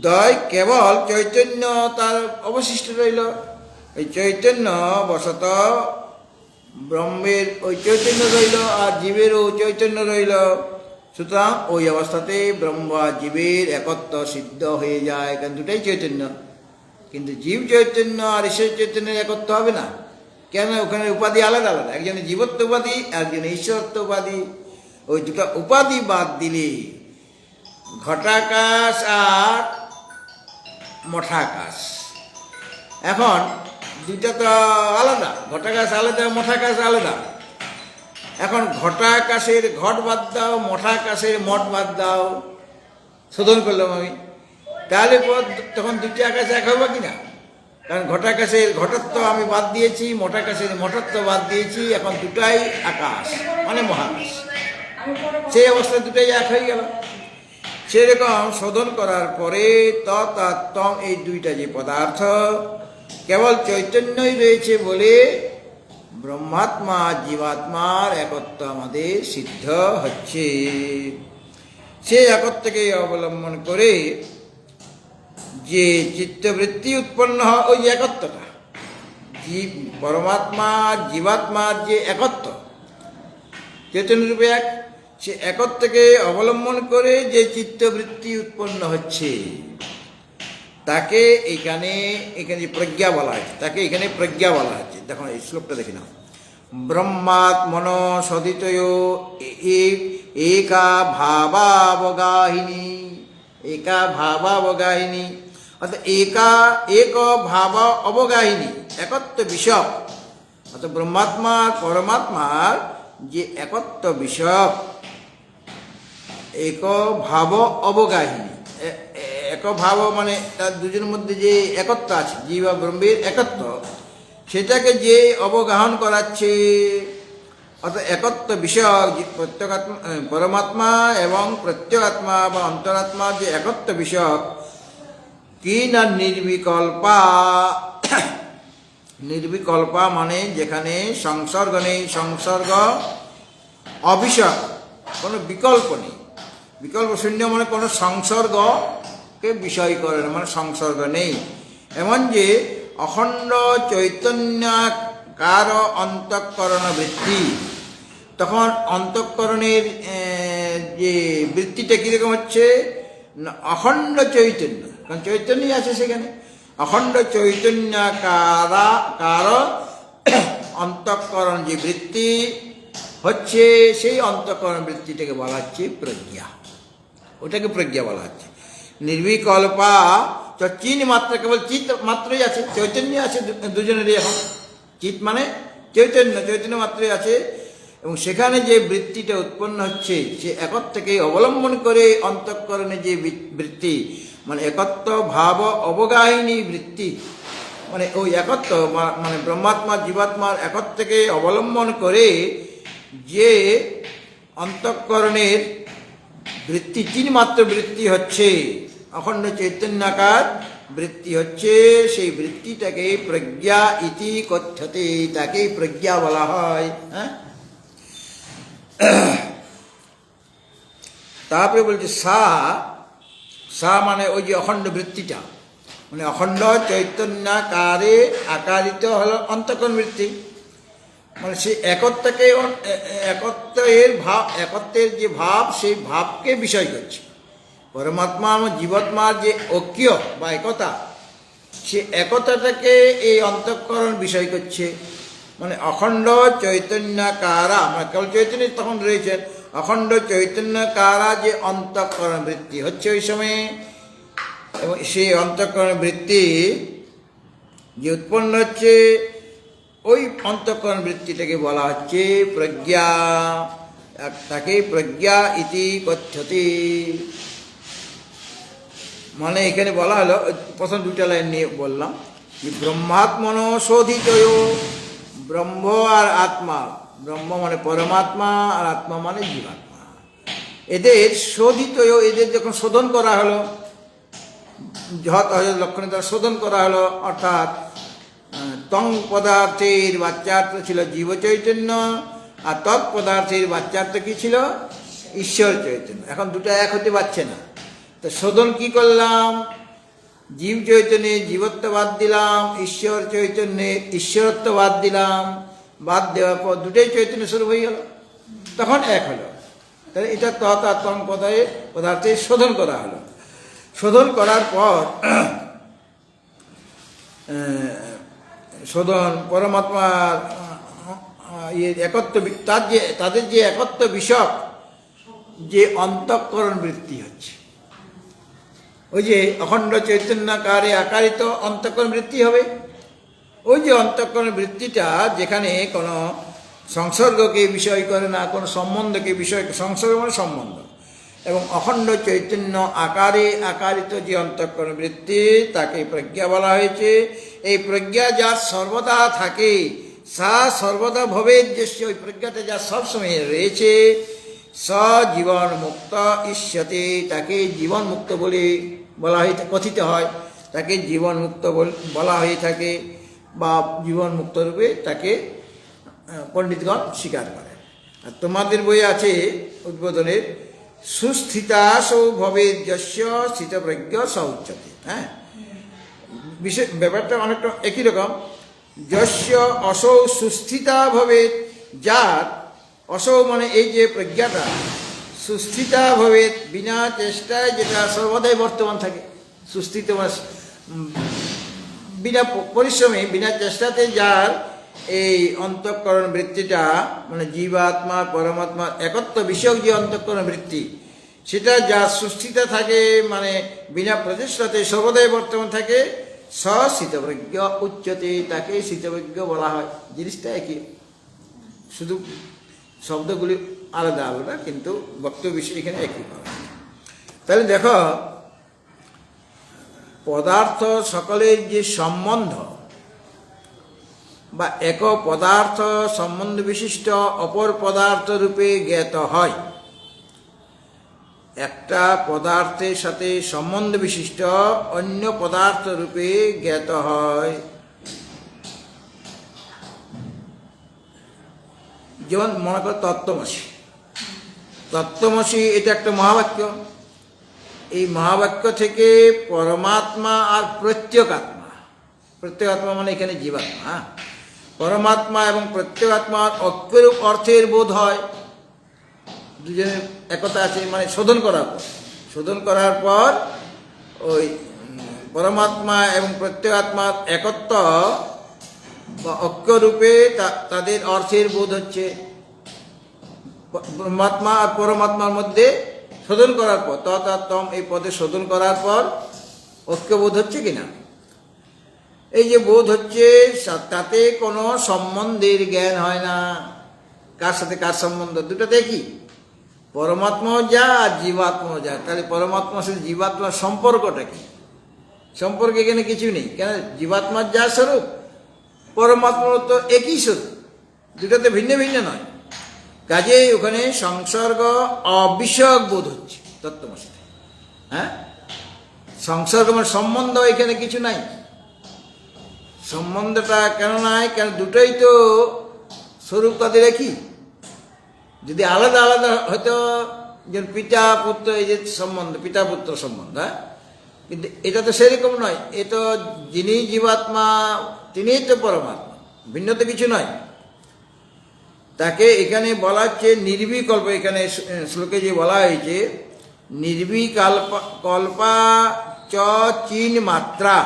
দ্বয় কেবল চৈতন্য তার অবশিষ্ট রইল। এই চৈতন্য বশত ব্রহ্মের ওই চৈতন্য রইল, আর জীবেরও চৈতন্য রইল। সুতরাং ওই অবস্থাতে ব্রহ্ম আর জীবের একত্ব সিদ্ধ হয়ে যায়, কারণ দুটাই চৈতন্য। কিন্তু জীব চৈতন্য আর ঈশ্বর চৈতন্যের একত্ব হবে না। কেন? ওখানে উপাধি আলাদা আলাদা, একজনের জীবত্ব উপাধি, একজনের ঈশ্বরত্ব উপাধি। ওই দুটা উপাধি বাদ দিলে ঘটাকাশ আর মঠাকাশ, এখন দুইটা তো আলাদা, ঘটাকাশ আলাদা, মঠাকাশ আলাদা। এখন ঘটাকাশের ঘট বাদ দাও, মঠাকাশের মঠ বাদ দাও, শোধন করলাম আমি, তাহলে তখন দুইটি আকাশ এক হবে কি না? কারণ ঘটাকাশের ঘটত্ব আমি বাদ দিয়েছি, মঠাকাশের মঠত্ব বাদ দিয়েছি, এখন দুটাই আকাশ মানে মহাকাশ। সেই অবস্থায় দুটাই এক হয়ে গেল। সেরকম শোধন করার পরে তৎ আর তম, এই দুইটা যে পদার্থ কেবল চৈতন্যই রয়েছে বলে ব্রহ্মাত্মা জীবাত্মার একত্ব আমাদের সিদ্ধ হচ্ছে। সেই একত্বকে অবলম্বন করে যে চিত্তবৃত্তি উৎপন্ন হয়, ওই একত্বটা জীব পরমাত্মা জীবাত্মার যে একত্ব চৈতন্য রূপে এক, সে একত্বকে অবলম্বন করে যে চিত্তবৃত্তি উৎপন্ন হচ্ছে তাকে এখানে প্রজ্ঞা বলা হয়েছে, তাকে এখানে প্রজ্ঞা বলা হচ্ছে। দেখুন এই শ্লোকটা দেখে নাও। ব্রহ্মাত্মন সদিতয় একা ভাবাবগাহিনী, একা ভাবাবগাহিনী অর্থাৎ এক ভাব অবগাহিনী, একত্ব বিষয়ক। অর্থাৎ ব্রহ্মাত্মা পরমাত্মার যে একত্ব বিষয়ক এক ভাব অবগাহিনী, এক ভাব মানে তার দুজনের মধ্যে যে একত্ব আছে, জীব আর ব্রহ্মের একত্ব, সেটাকে যে অবগাহন করাচ্ছে। অর্থাৎ একত্ব বিষয়ক প্রত্যেকাত্মা পরমাত্মা এবং প্রত্যেকাত্মা বা অন্তরাত্মার যে একত্ব বিষয়ক কি না নির্বিকল্পা। নির্বিকল্পা মানে যেখানে সংসর্গ নেই, সংসর্গ অবিষয়, কোনো বিকল্প নেই। বিকল্প শূন্য মানে কোনো সংসর্গকে বিষয় করে না, মানে সংসর্গ নেই। এমন যে অখণ্ড চৈতন্যাকার অন্তঃকরণ বৃত্তি, তখন অন্তঃকরণের যে বৃত্তিটা কীরকম হচ্ছে না, অখণ্ড চৈতন্য, কারণ চৈতন্যই আছে সেখানে। অখণ্ড চৈতন্যাকার অন্তঃকরণ যে বৃত্তি হচ্ছে, সেই অন্তঃকরণ বৃত্তিটাকে বলা হচ্ছে প্রজ্ঞা। ওটাকে প্রজ্ঞা বলা হচ্ছে। নির্বিকল্পা চিন মাত্র, কেবল চিৎ মাত্রই আছে, চৈতন্য আছে দুজনেরই। এখন চিৎ মানে চৈতন্য, চৈতন্য মাত্রই আছে। এবং সেখানে যে বৃত্তিটা উৎপন্ন হচ্ছে, সে একত্ব থেকে অবলম্বন করে অন্তঃকরণে যে বৃত্তি, মানে একত্ব ভাব অবগাহিনী বৃত্তি, মানে ওই একত্ব মানে ব্রহ্মাত্মা জীবাত্মার একত্বকে অবলম্বন করে যে অন্তঃকরণের বৃত্তি, চিন্মাত্র বৃত্তি হচ্ছে, অখণ্ড চৈতন্যাকার বৃত্তি হচ্ছে, সেই বৃত্তিটাকে প্রজ্ঞা ইতি কথ্যতে, তাকেই প্রজ্ঞা বলা হয়। হ্যাঁ, তারপরে বলছে সা মানে ওই যে অখণ্ড বৃত্তিটা, মানে অখণ্ড চৈতন্যাকারে আকারিত হলো অন্তঃকরণ বৃত্তি, মানে সেই একত্বকে, একত্বের যে ভাব, সেই ভাবকে বিষয় করছে। পরমাত্মা এবং জীবাত্মার যে ঐক্য বা একতা, সে একতাটাকে এই অন্তঃকরণ বিষয় করছে। মানে অখণ্ড চৈতন্যকারা, মানে কেবল চৈতন্য তখন রয়েছেন, অখণ্ড চৈতন্যকারা যে অন্তঃকরণ বৃত্তি হচ্ছে ওই সময়ে, এবং সেই অন্তঃকরণ বৃত্তি যে উৎপন্ন হচ্ছে, ওই অন্তঃকরণ বৃত্তিটাকে বলা হচ্ছে প্রজ্ঞা, তাকে প্রজ্ঞা ইতি কথ্যতে। মানে এখানে বলা হলো, প্রথম দুটা লাইন নিয়ে বললাম যে ব্রহ্মাত্মন শোধিত, ব্রহ্ম আর আত্মা, ব্রহ্ম মানে পরমাত্মা আর আত্মা মানে জীবাত্মা, এদের শোধিত, এদের যখন শোধন করা হলো, যত লক্ষণের দ্বারা শোধন করা হলো, অর্থাৎ তং পদার্থের বাচ্চার্থ ছিল জীব চৈতন্য, আর তৎপদার্থের বাচ্চার্থ কি ছিল, ঈশ্বর চৈতন্য। এখন দুটো এক হতে পারছে না, তো শোধন কি করলাম, জীব চৈতন্যে জীবত্ব বাদ দিলাম, ঈশ্বর চৈতন্যে ঈশ্বরত্ব বাদ দিলাম, বাদ দেওয়ার পর দুটোই চৈতন্য স্বরূপ হয়ে গেল, তখন এক হলো। তাহলে এটা তৎ আর তং পদার্থে শোধন করা হলো। শোধন করার পর শোধন পরমাত্মার একত্ব, তাদের যে একত্ব বিষয়ক যে অন্তঃকরণ বৃত্তি হচ্ছে, ওই যে অখণ্ড চৈতন্যকারে আকারিত অন্তঃকরণ বৃত্তি হবে, ওই যে অন্তঃকরণ বৃত্তিটা যেখানে কোনো সংসর্গকে বিষয় করে না, কোনো সম্বন্ধকে বিষয়, সংসর্গ মানে সম্বন্ধ, এবং অখণ্ড চৈতন্য আকারে আকারিত যে অন্তঃকরণ বৃত্তি, তাকে প্রজ্ঞা বলা হয়েছে। এই প্রজ্ঞা যার সর্বদা থাকে, সা সর্বদা ভবেদ, যে ওই প্রজ্ঞাটা যার সবসময় রয়েছে, স জীবন মুক্ত ইষ্যতে, তাকে জীবন মুক্ত বলে বলা হয়ে কথিত হয়, তাকে জীবন মুক্ত বলা হয়ে থাকে, বা জীবন মুক্ত রূপে তাকে পণ্ডিতগণ স্বীকার করে। আর তোমাদের বই আছে উদ্বোধনের, সুস্থিতা সৌ ভবেদ যস্য স্থিতপ্রজ্ঞ স উচ্যতে। হ্যাঁ, বিশেষ ব্যাপারটা অনেকটা একই রকম। যস্য অসৌ সুস্থিতা ভবেদ, যার অসৌ মানে এই যে প্রজ্ঞাটা, সুস্থিতা ভবেদ বিনা চেষ্টায় যেটা সর্বদাই বর্তমান থাকে, সুস্থিত মানে বিনা পরিশ্রমে বিনা চেষ্টাতে যার এই অন্তঃকরণ বৃত্তিটা, মানে জীবাত্মা পরমাত্মার একত্ব বিষয়ক যে অন্তঃকরণ বৃত্তি, সেটা যার সুস্থিতা থাকে, মানে বিনা প্রচেষ্টাতে সর্বদাই বর্তমান থাকে, স স্থিতপ্রজ্ঞ উচ্চতে, তাকে স্থিতপ্রজ্ঞ বলা হয়। জিনিসটা একই, শুধু শব্দগুলি আলাদা আলাদা, কিন্তু বক্তব্য বিষয় এখানে একই বলা হয়। তাহলে দেখো, পদার্থ সকলের যে সম্বন্ধ বা এক পদার্থ সম্বন্ধ বিশিষ্ট অপর পদার্থ রূপে জ্ঞাত হয়, একটা পদার্থের সাথে সম্বন্ধ বিশিষ্ট অন্য পদার্থ রূপে জ্ঞাত হয়। যেমন মনে করো তত্ত্বমসি, তত্ত্বমসি এটা একটা মহাবাক্য। এই মহাবাক্য থেকে পরমাত্মা আর প্রত্যেকাত্মা, প্রত্যেকাত্মা মানে এখানে জীবাত্মা, পরমাত্মা এবং প্রত্যেকাত্মার ঐক্যরূপ অর্থের বোধ হয়। দুজনের একতা আছে, মানে শোধন করার পর ওই পরমাত্মা এবং প্রত্যেকাত্মার একত্ব বা ঐক্যরূপে তাদের অর্থের বোধ হচ্ছে। পরমাত্মা আর পরমাত্মার মধ্যে শোধন করার পর, তম এই পদে শোধন করার পর ঐক্যবোধ হচ্ছে কিনা? এই যে বোধ হচ্ছে, তাতে কোনো সম্বন্ধের জ্ঞান হয় না। কার সাথে কার সম্বন্ধ? দুটোতে কি, পরমাত্মাও যা আর জীবাত্মাও যা। তাহলে পরমাত্মার সাথে জীবাত্মার সম্পর্কটা কি? সম্পর্ক এখানে কিছু নেই। কেন? জীবাত্মার যা স্বরূপ, পরমাত্মার তো একই স্বরূপ, দুটোতে ভিন্ন ভিন্ন নয়। কাজেই ওখানে সংসর্গ অবিষয়ক বোধ হচ্ছে তত্ত্বমসিতে। হ্যাঁ, সংসর্গ মানে সম্বন্ধ এখানে কিছু নাই। সম্বন্ধটা কেন নাই? কেন দুটোই তো স্বরূপ তাদের একই। যদি আলাদা আলাদা হয়তো, যেমন পিতা পুত্র, এই যে সম্বন্ধ, পিতা পুত্র সম্বন্ধ, হ্যাঁ, কিন্তু এটা তো সেরকম নয়। এ তো যিনি জীবাত্মা তিনিই তো পরমাত্মা, ভিন্ন তো কিছু নয়। তাকে এখানে বলা হচ্ছে নির্বিকল্প। এখানে শ্লোকে যে বলা হয়েছে নির্বিকল্পা চ চিন মাত্রা,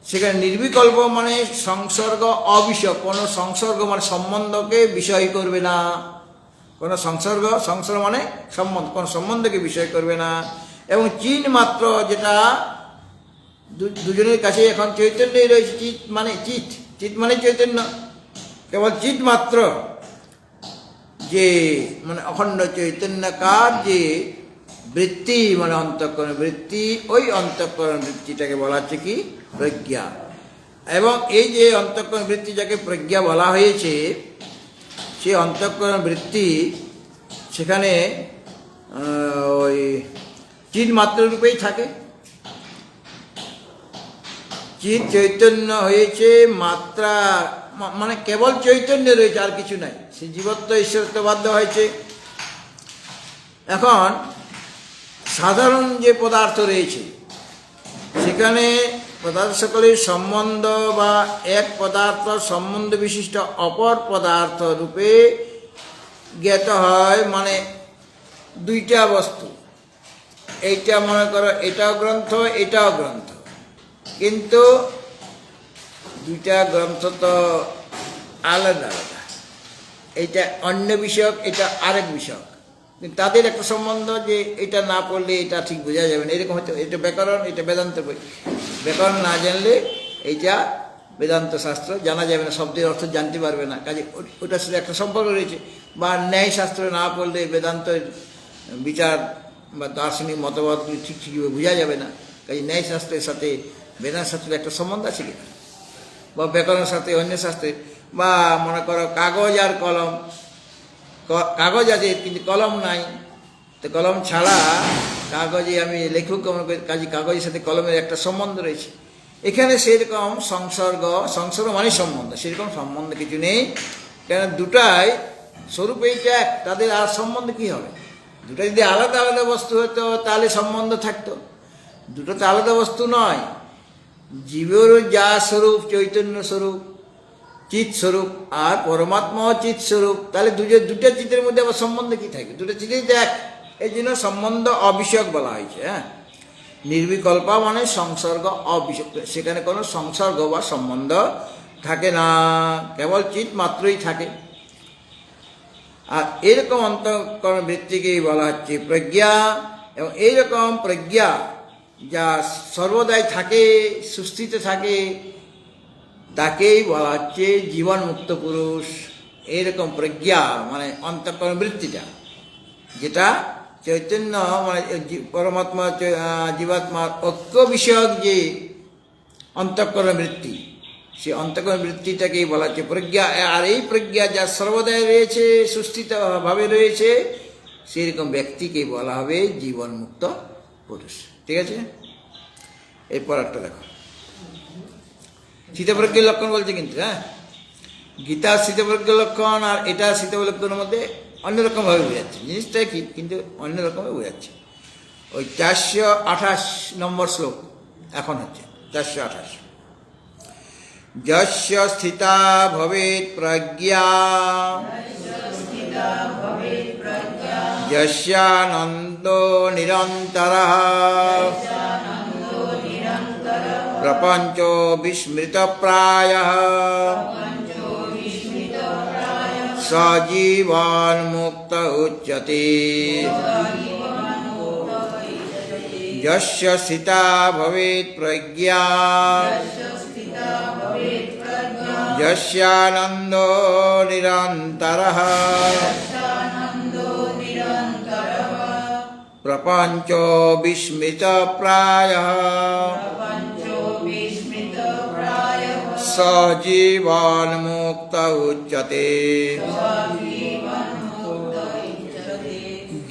সেখানে নির্বিকল্প মানে সংসর্গ অবিষয়, কোনো সংসর্গ মানে সম্বন্ধকে বিষয় করবে না। কোনো সংসর্গ মানে সম্বন্ধ, কোনো সম্বন্ধকে বিষয় করবে না। এবং চিন মাত্র, যেটা দুজনের কাছে এখন চৈতন্যই রয়েছে। চিৎ মানে চিৎ মানে চৈতন্য, কেবল চিৎ মাত্র, যে মানে অখণ্ড চৈতন্যকার যে বৃত্তি, মানে অন্তঃকরণ বৃত্তি, ওই অন্তঃকরণ বৃত্তিটাকে বলা হচ্ছে কি? প্রজ্ঞা। এবং এই যে অন্তঃকরণ বৃত্তি যাকে প্রজ্ঞা বলা হয়েছে, সে অন্তঃকরণ বৃত্তি সেখানে ওই চিৎ মাত্র রূপেই থাকে। চিৎ চৈতন্য হয়েছে, মাত্রা মানে কেবল চৈতন্য রয়েছে, আর কিছু নাই। সে জীবত্ব ঈশ্বরত্ব বাধ্য হয়েছে। এখন সাধারণ যে পদার্থ রয়েছে, সেখানে পদার্থ সকলের সম্বন্ধ বা এক পদার্থ সম্বন্ধ বিশিষ্ট অপর পদার্থ রূপে জ্ঞাত হয়। মানে দুইটা বস্তু, এইটা মনে করো এটাও গ্রন্থ, এটাও গ্রন্থ, কিন্তু দুইটা গ্রন্থ তো আলাদা আলাদা। এইটা অন্য বিষয়ক, এটা আরেক বিষয়ক, কিন্তু তাদের একটা সম্বন্ধ, যে এটা না পড়লে এটা ঠিক বোঝা যাবে না। এরকম হয়তো এটা ব্যাকরণ, এটা বেদান্ত বই। ব্যাকরণ না জানলে এইটা বেদান্ত শাস্ত্র জানা যাবে না, শব্দের অর্থ জানতে পারবে না। কাজে ওটার সাথে একটা সম্পর্ক রয়েছে। বা ন্যায় শাস্ত্র না পড়লে বেদান্তের বিচার বা দার্শনিক মতবাদগুলি ঠিক ঠিকভাবে বোঝা যাবে না। কাজে ন্যায় শাস্ত্রের সাথে বেদান্ত শাস্ত্রের একটা সম্বন্ধ আছে কিনা, বা ব্যাকরণের সাথে অন্য শাস্ত্রের। বা মনে করো কাগজ আর কলম, কাগজ আছে কিন্তু কলম নাই, তো কলম ছাড়া কাগজে আমি লেখক কাজে কাগজের সাথে কলমের একটা সম্বন্ধ রয়েছে। এখানে সেরকম সংসর্গ মানে সম্বন্ধ, সেরকম সম্বন্ধ কিছু নেই। কেন? দুটাই স্বরূপ এইটা এক, তাদের আর সম্বন্ধ কি হবে? দুটা যদি আলাদা আলাদা বস্তু হতো তাহলে সম্বন্ধ থাকতো। দুটো তো আলাদা বস্তু নয়। জীবেরও যা স্বরূপ, চৈতন্য স্বরূপ, চিৎ স্বরূপ, আর পরমাত্মাও চিৎ স্বরূপ, তাহলে দুটা চিতের মধ্যে আবার সম্বন্ধ কি থাকে? দুটো চিতেই তো এক। এই জন্য সম্বন্ধ অবিষয়ক বলা হয়েছে। হ্যাঁ, নির্বিকল্পা মানে সংসর্গ অবিষয়ক, সেখানে কোনো সংসর্গ বা সম্বন্ধ থাকে না, কেবল চিৎ মাত্রই থাকে। আর এরকম অন্তঃকরণ বৃত্তিকেই বলা হচ্ছে প্রজ্ঞা। এবং এইরকম প্রজ্ঞা যা সর্বদাই থাকে, সুস্থিত থাকে, তাকেই বলা হচ্ছে জীবন মুক্ত পুরুষ। এইরকম প্রজ্ঞা মানে অন্তঃকরণ বৃত্তিটা, যেটা চৈতন্য মানে পরমাত্মা জীবাত্মার ঐক্য বিষয়ক যে অন্তঃকরণ বৃত্তি, সে অন্তঃকরণ বৃত্তিটাকেই বলা হচ্ছে প্রজ্ঞা। আর এই প্রজ্ঞা যা সর্বদাই রয়েছে, সুস্থিতভাবে রয়েছে, সেই রকম ব্যক্তিকে বলা হবে জীবনমুক্ত পুরুষ। ঠিক আছে, এরপর একটা দেখো, স্থিতপ্রজ্ঞের লক্ষণ বলছে কিন্তু, হ্যাঁ, গীতার স্থিতপ্রজ্ঞের লক্ষণ আর এটা স্থিতপ্রজ্ঞের মধ্যে অন্যরকমভাবে বোঝাচ্ছে, জিনিসটা কি কিন্তু অন্যরকমভাবে বোঝাচ্ছে। ওই 428 নম্বর শ্লোক এখন হচ্ছে 428। যস্য স্থিতা ভবেৎ প্রজ্ঞা যস্যানন্দো নিরন্তরঃ প্রপঞ্চো বিস্মৃতপ্রায়ঃ স জীবন্মুক্ত উচ্যতে। যস্য স্থিতা ভবেৎ প্রজ্ঞা যস্যানন্দো নিরন্তরঃ প্রপঞ্চো বিস্মৃতপ্রায়ঃ স জীবন্মুক্ত উচ্যতে।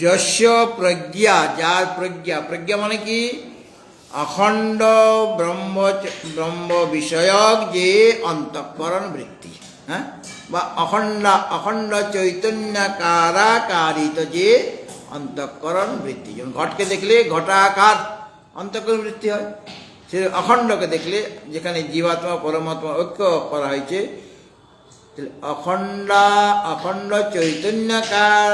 যস্য প্রজ্ঞা, যার প্রজ্ঞা, প্রজ্ঞা মানে কি, অখণ্ড ব্রহ্ম বিষয়ক যে অন্তঃকরণ বৃত্তি, হ্যাঁ, বা অখণ্ড চৈতন্যকারাকারিত যে অন্তঃকরণ বৃত্তি। যেমন ঘটকে দেখলে ঘটাকার অন্তঃকরণ বৃত্তি হয়, সে অখণ্ডকে দেখলে, যেখানে জীবাত্মা পরমাত্মা ঐক্য করা হয়েছে, অখণ্ড চৈতন্যকার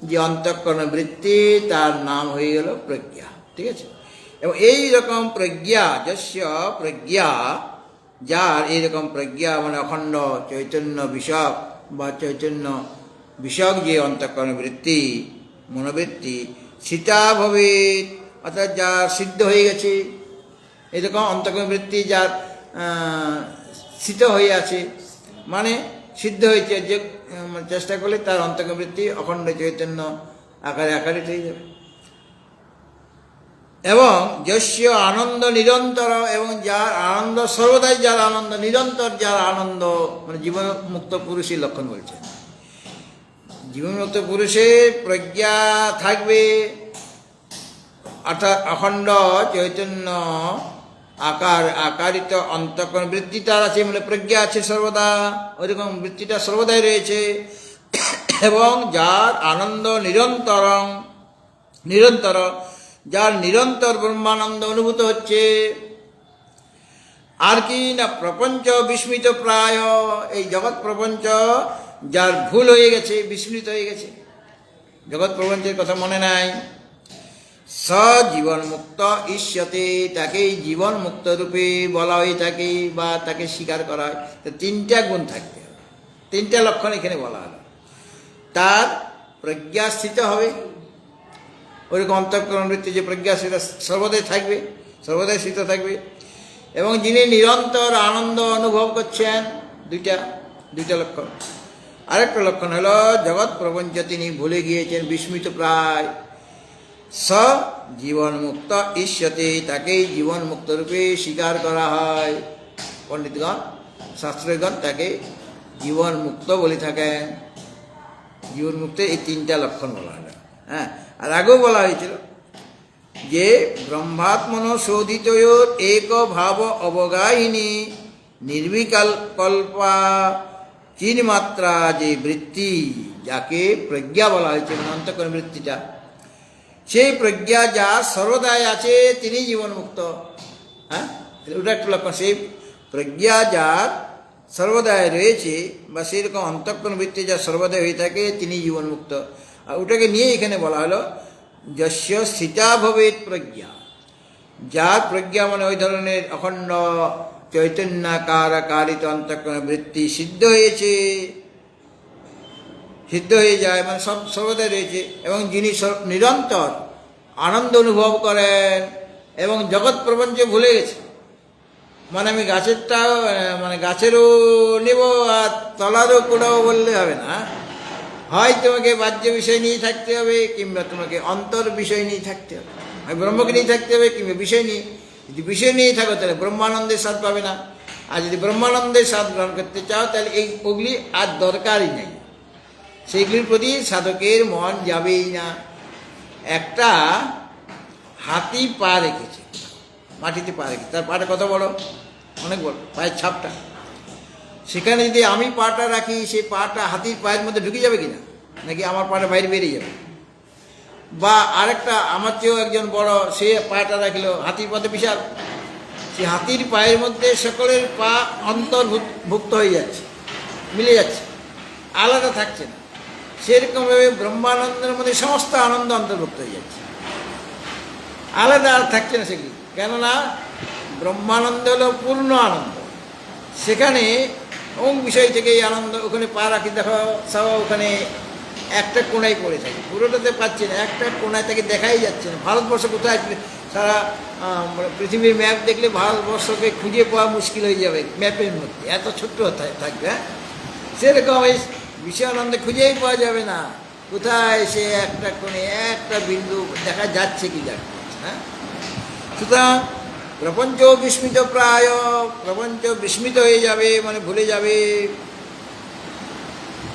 যে অন্তঃকরণ বৃত্তি, তার নাম হয়ে গেল প্রজ্ঞা। ঠিক আছে, এবং এই রকম প্রজ্ঞা, যস্য প্রজ্ঞা, যার এইরকম প্রজ্ঞা মানে অখণ্ড চৈতন্য বিষয়ক বা চৈতন্য বিষয়ক যে অন্তঃকরণ বৃত্তি, মনোবৃত্তি, সীতা ভবেৎ, অর্থাৎ যার সিদ্ধ হয়ে গেছে, এরকম অন্তঃকরণ বৃত্তি যার স্থিত হয়ে আছে, মানে সিদ্ধ হয়েছে, যে চেষ্টা করলে তার অন্তঃকরণ বৃত্তি অখণ্ড চৈতন্য আকারে আকারিত হয়ে যাবে। এবং যস্য আনন্দ নিরন্তর, এবং যার আনন্দ সর্বদাই, যার আনন্দ নিরন্তর, যার আনন্দ মানে জীবনমুক্ত পুরুষের লক্ষণ বলছে। জীবনমুক্ত পুরুষের প্রজ্ঞা থাকবে, অর্থাৎ অখণ্ড চৈতন্য আকারিত অন্তঃকরণ বৃত্তি তার আছে, মানে প্রজ্ঞা আছে সর্বদা, ওইরকম বৃত্তিটা সর্বদাই রয়েছে। এবং যার আনন্দ নিরন্তর, যার নিরন্তর ব্রহ্মানন্দ অনুভূত হচ্ছে। আর কি না, প্রপঞ্চ বিস্মিত প্রায়, এই জগৎ প্রপঞ্চ যার ভুল হয়ে গেছে, বিস্মৃত হয়ে গেছে, জগৎ প্রপঞ্চের কথা মনে নাই, স জীবন মুক্ত ইষ্যতে, তাকেই জীবন মুক্ত রূপে বলা হয়ে থাকে বা তাকে স্বীকার করা হয়। তো তিনটা গুণ থাকতে হবে, তিনটা লক্ষণ এখানে বলা হলো। তার প্রজ্ঞা স্থিত হবে, ওইরকম অন্তঃকরণ বৃত্তি যে প্রজ্ঞা, সেটা সর্বদাই থাকবে, সর্বদাই স্থিত থাকবে। এবং যিনি নিরন্তর আনন্দ অনুভব করছেন, দুইটা লক্ষণ। আরেকটা লক্ষণ হলো জগৎ প্রপঞ্চ তিনি ভুলে গিয়েছেন, বিস্মিত প্রায়, স জীবন মুক্ত ইষ্যতে, তাকেই জীবন মুক্ত রূপে স্বীকার করা হয়। পণ্ডিতগণ, শাস্ত্রগণ তাকে জীবন মুক্ত বলে থাকেন। জীবন মুক্তের এই তিনটা লক্ষণ বলা হলো। হ্যাঁ, আর আগেও বলা হয়েছিল যে ব্রহ্মাত্মন শোধিতয়োর এক ভাব অবগাহিনী নির্বিকল্পা চিন্মাত্রা যে বৃত্তি, যাকে প্রজ্ঞা বলা হয়েছে, মানে অন্তঃকরণ বৃত্তিটা, সেই প্রজ্ঞা যা সর্বদাই আছে, তিনি জীবনমুক্ত। হ্যাঁ, ওটা একটা লক্ষণ। সেই প্রজ্ঞা যার সর্বদাই রয়েছে, বা সেই রকম অন্তঃকরণ বৃত্তি যা সর্বদাই হয়ে থাকে, তিনি জীবনমুক্ত। আর ওটাকে নিয়ে এখানে বলা হলো যস্য স্থিতা ভবেৎ প্রজ্ঞা, যার প্রজ্ঞা মানে ওই ধরনের অখণ্ড চৈতন্যকারিত অন্তঃকরণ বৃত্তি সিদ্ধ হয়েছে, সিদ্ধ হয়ে যায়, মানে সব সর্বদাই রয়েছে। এবং যিনি নিরন্তর আনন্দ অনুভব করেন এবং জগৎ প্রপঞ্চে ভুলে গেছে, মানে আমি গাছেরও নেব আর তলারও কোড়াও বললে হবে না। হয় তোমাকে বাহ্য বিষয় নিয়ে থাকতে হবে, কিংবা তোমাকে অন্তর বিষয় নিয়ে থাকতে হবে। হয় ব্রহ্মকে নিয়ে থাকতে হবে, কিংবা বিষয় নিয়ে। যদি বিষয় নিয়ে থাকো তাহলে ব্রহ্মানন্দের স্বাদ পাবে না। আর যদি ব্রহ্মানন্দের স্বাদ গ্রহণ করতে চাও, তাহলে ওগুলি আর দরকারই নেই। সেইগুলির প্রতি সাধকের মন যাবেই না। একটা হাতি পা রেখেছে, মাটিতে পা রেখেছে, তার পাটা কত বড়, অনেক বড়, পায়ের ছাপটা। সেখানে যদি আমি পাটা রাখি, সেই পাটা হাতির পায়ের মধ্যে ঢুকে যাবে কিনা, নাকি আমার পাটা বাইরে বেরিয়ে যাবে? বা আরেকটা আমার চেয়েও একজন বড়, সে পাটা রাখলো, হাতির পাতে বিশাল, সে হাতির পায়ের মধ্যে সকলের পা অন্তর্ভুক্ত হয়ে যাচ্ছে, মিলে যাচ্ছে, আলাদা থাকছে না। সেরকমভাবে ব্রহ্মানন্দের মধ্যে সমস্ত আনন্দ অন্তর্ভুক্ত হয়ে যাচ্ছে, আলাদা আর থাকছে না সেগুলি। কেননা ব্রহ্মানন্দ হলো পূর্ণ আনন্দ। সেখানে অমুক বিষয় থেকে এই আনন্দ, ওখানে পা রাখি, দেখো সব ওখানে একটা কোনায় পড়ে থাকে, পুরোটাতে পাচ্ছে না, একটা কোনায় তাকে দেখাই যাচ্ছে না। ভারতবর্ষ কোথায়, সারা পৃথিবীর ম্যাপ দেখলে ভারতবর্ষকে খুঁজে পাওয়া মুশকিল হয়ে যাবে ম্যাপের মধ্যে, এত ছোট্ট থাকবে। সেরকম এই বিষয়ানন্দে খুঁজেই পাওয়া যাবে না, কোথায় সে একটা কোণে একটা বিন্দু দেখা যাচ্ছে কি যাচ্ছে। হ্যাঁ, সুতরাং প্রপঞ্চ বিস্মিত, প্রায় প্রপঞ্চ বিস্মিত হয়ে যাবে, মানে ভুলে যাবে।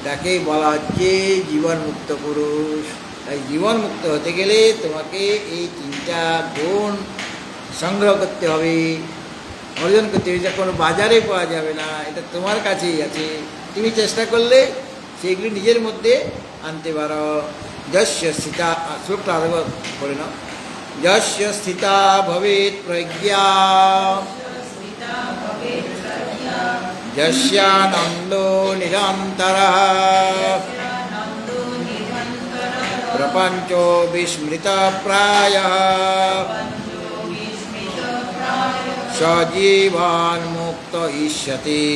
তাকে বলা হচ্ছে জীবন মুক্ত পুরুষ। তাই জীবন মুক্ত হতে গেলে তোমাকে এই তিনটা গুণ সংগ্রহ করতে হবে, অর্জন করতে হবে। যা কোনো বাজারে পাওয়া যাবে না, এটা তোমার কাছেই আছে। তুমি চেষ্টা করলে সেইগুলি নিজের মধ্যে আনতে পারো। যস্য স্থিতা, শ্লোকটা আরো করে নাও। যস্য স্থিতা ভবেৎ প্রজ্ঞা, যস্যানন্দো নিরন্তরঃ, প্রপঞ্চো বিস্মৃতপ্রায়ঃ, স জীবান মুক্ত ইষ্যতি।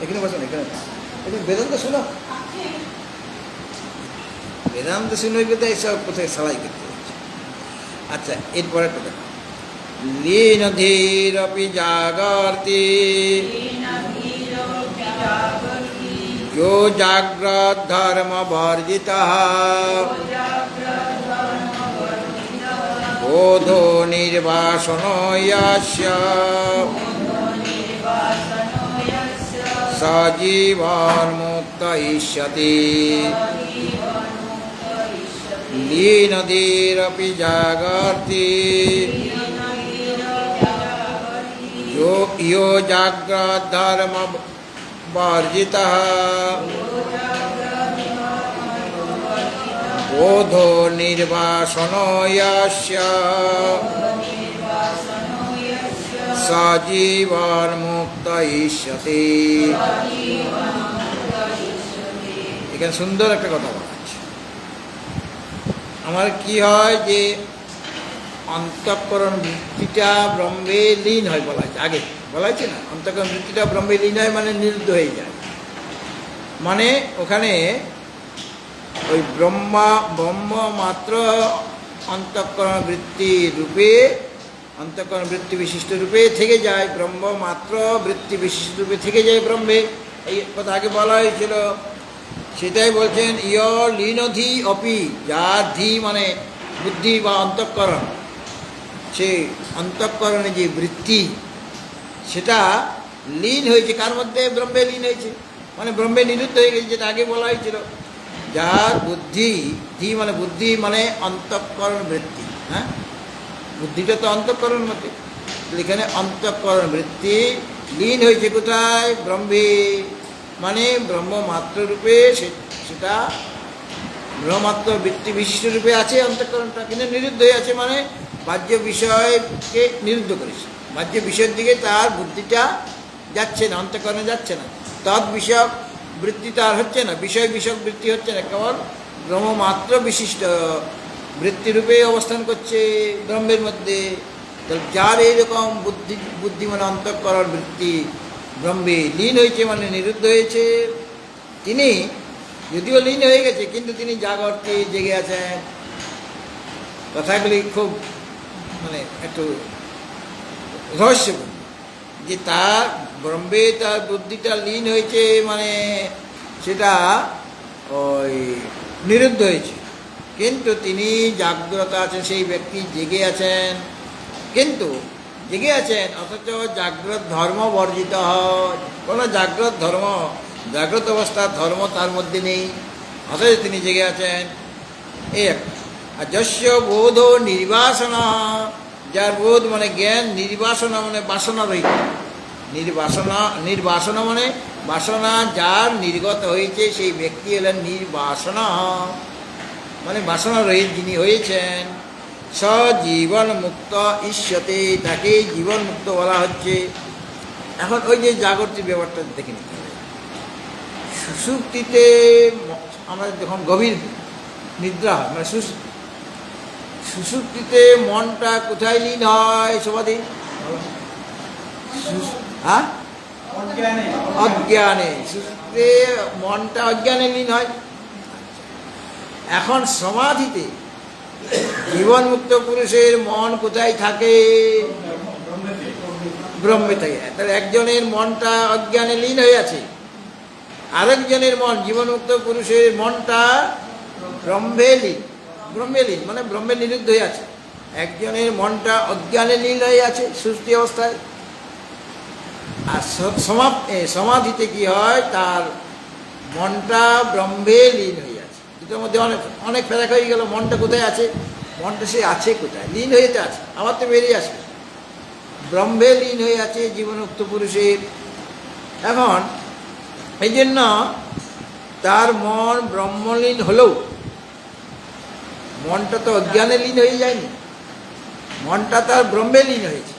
এখানে বসুন, এখানে বেদান্ত শোনো, বেদান্ত শুনে কোথায় সব কোথায় সালাই করতে হচ্ছে। আচ্ছা, এরপর একটা দেখো, লীন ধীরপি জাগর্তি, যো জাগ্রত ধর্ম বর্জিতঃ, বোধো নির্বাসনো যস্য, স জীবন মুক্ত ইষ্যতি। লীন ধীরপি জাগর্তি, यो जाग्रत धर्म वर्जितः, बोधो निर्वासनो यस्य, स जीवन मुक्त इष्यति। এখানে সুন্দর একটা কথা বলা আছে। আমার কি হয় যে অন্তঃকরণ বৃত্তিটা ব্রহ্মে লীন হয়, বলা হয়েছে, আগে বলা হয়েছে না, অন্তঃকরণ বৃত্তিটা ব্রহ্মে লীন হয় মানে নিরুদ্ধ হয়ে যায়। মানে ওখানে ওই ব্রহ্ম মাত্র অন্তঃকরণ বৃত্তি রূপে, অন্তঃকরণ বৃত্তি বিশিষ্ট রূপে থেকে যায়, ব্রহ্ম মাত্র বৃত্তি বিশিষ্ট রূপে থেকে যায় ব্রহ্মে। এই কথা আগে বলা হয়েছিল, সেটাই বলছেন। ইয় লীনধি অপি, যার ধি মানে বুদ্ধি বা অন্তঃকরণ, সে অন্তঃকরণে যে বৃত্তি সেটা লীন হয়েছে, কার মধ্যে? ব্রহ্মে লীন হয়েছে, মানে ব্রহ্মে নিরুদ্ধ হয়ে গেছে, যেটা আগে বলা হয়েছিল। যার বুদ্ধি, ধি মানে বুদ্ধি মানে অন্তঃকরণ বৃত্তি, হ্যাঁ, বুদ্ধিটা তো অন্তঃকরণ মধ্যে, এখানে অন্তঃকরণ বৃত্তি লীন হয়েছে কোথায়? ব্রহ্মে, মানে ব্রহ্মমাত্র রূপে সেটা ব্রহ্মমাত্র বৃত্তি বিশিষ্ট রূপে আছে অন্তঃকরণটা, কিন্তু নিরুদ্ধ হয়ে আছে, মানে বাহ্য বিষয়কে নিরুদ্ধ করেছে, বাহ্য বিষয়ের দিকে তার বুদ্ধিটা যাচ্ছে না, অন্তঃকরণে যাচ্ছে না, তৎ বিষয়ক বৃত্তি তার হচ্ছে না, বিষয় বিষয়ক বৃত্তি হচ্ছে না, কেবল ব্রহ্মমাত্র বিশিষ্ট বৃত্তিরূপে অবস্থান করছে ব্রহ্মের মধ্যে। যার এইরকম বুদ্ধি মানে অন্তঃকরণ বৃত্তি ব্রহ্মে লীন হয়েছে, মানে নিরুদ্ধ হয়েছে, তিনি যদিও লীন হয়ে গেছে কিন্তু তিনি জাগর্তে জেগে আছেন। কথাগুলি খুব মানে একটু রহস্যপূর্ণ, যে তার ব্রহ্মে তার বুদ্ধিটা লীন হয়েছে, মানে সেটা ওই নিরুদ্ধ হয়েছে, কিন্তু তিনি জাগ্রত আছেন, সেই ব্যক্তি জেগে আছেন। কিন্তু জেগে আছেন অথচ জাগ্রত ধর্ম বর্জিত হয়, কোনো জাগ্রত ধর্ম, জাগ্রত অবস্থার ধর্ম তার মধ্যে নেই, অথচ তিনি জেগে আছেন। এই একটা। আর যস্য বোধ নির্বাসনা, যার বোধ মানে জ্ঞান, নির্বাসনা মানে বাসনা রহিত, নির্বাসনা মানে বাসনা যার নির্গত হয়েছে সেই ব্যক্তি হলেন নির্বাসনা, মানে বাসনা রহিত যিনি হয়েছেন। স জীবন মুক্ত ইষ্যতে, তাকে জীবন মুক্ত বলা হচ্ছে। এখন ওই যে জাগরতির ব্যাপারটা দেখে নিতে হবে। সুষুপ্তিতে আমরা যখন গভীর নিদ্রা হয়, মানে সুষুপ্তিতে মনটা কোথায় লীন হয়? সমাধি, হ্যাঁ, অজ্ঞানে। সুষুপ্তিতে মনটা অজ্ঞানে লীন হয়। এখন সমাধিতে জীবনমুক্ত পুরুষের মন কোথায় থাকে? ব্রহ্মে থাকে। তাহলে একজনের মনটা অজ্ঞানে লীন হয়ে আছে, আরেকজনের মন, জীবনমুক্ত পুরুষের মনটা ব্রহ্মে লীন। ব্রহ্মে লীন মানে ব্রহ্মে নিরুদ্ধ হয়ে আছে। একজনের মনটা অজ্ঞানে লীন হয়ে আছে সুস্থি অবস্থায়, আর সমাধিতে কি হয়? তার মনটা ব্রহ্মে লীন হয়ে আছে। দুটোর মধ্যে অনেক অনেক ফেরাক হয়ে গেল। মনটা কোথায় আছে? মনটা সে আছে কোথায়? লীন হয়ে তো আছে, আবার তো বেরিয়ে আসবে। ব্রহ্মে লীন হয়ে আছে জীবনমুক্ত পুরুষের। এখন এই জন্য তার মন ব্রহ্মলীন হলেও মনটা তো অজ্ঞানে লীন হয়ে যায়নি, মনটা তার ব্রহ্মে লীন হয়েছে,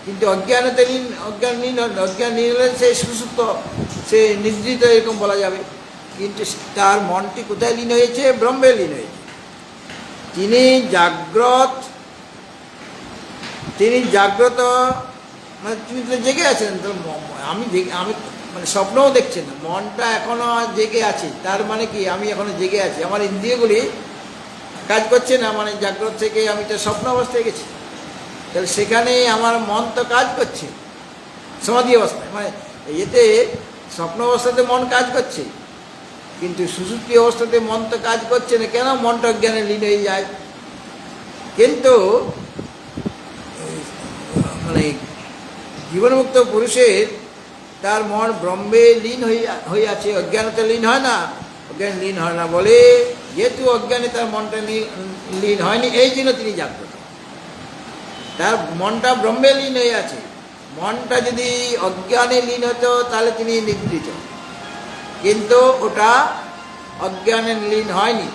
কিন্তু অজ্ঞান লীন হলে সে সুসুপ্ত, সে নিদ্রিত এরকম বলা যাবে। কিন্তু তার মনটি কোথায় লীন হয়েছে? ব্রহ্মে লীন হয়েছে। তিনি জাগ্রত মানে তিনি তো জেগে আছেন। তো আমি মানে স্বপ্নও দেখছেন না, মনটা এখনো জেগে আছে। তার মানে কি? আমি এখনো জেগে আছি, আমার ইন্দ্রিয়গুলি কাজ করছে না, মানে জাগ্রত থেকে আমি তো স্বপ্ন অবস্থায় গেছি। তাহলে সেখানে আমার মন তো কাজ করছে সমাধি অবস্থায়, মানে এতে স্বপ্ন অবস্থাতে মন কাজ করছে, কিন্তু সুষুপ্তি অবস্থাতে মন তো কাজ করছে না। কেন? মনটা অজ্ঞানে লীন হয়ে যায়। কিন্তু মানে জীবনমুক্ত পুরুষের তার মন ব্রহ্মে লীন হয়ে আছে, অজ্ঞানতে লীন হয় না। অজ্ঞান লীন হয় না বলে, যেহেতু অজ্ঞানে তার মনটা লীন হয়নি, এই জন্য তিনি জাগ্রত। তার মনটা ব্রহ্মে লীন হয়ে আছে। মনটা যদি অজ্ঞানে লীন হতো তাহলে তিনি নিদ্রিত, কিন্তু ওটা অজ্ঞানে লীন হয়নি,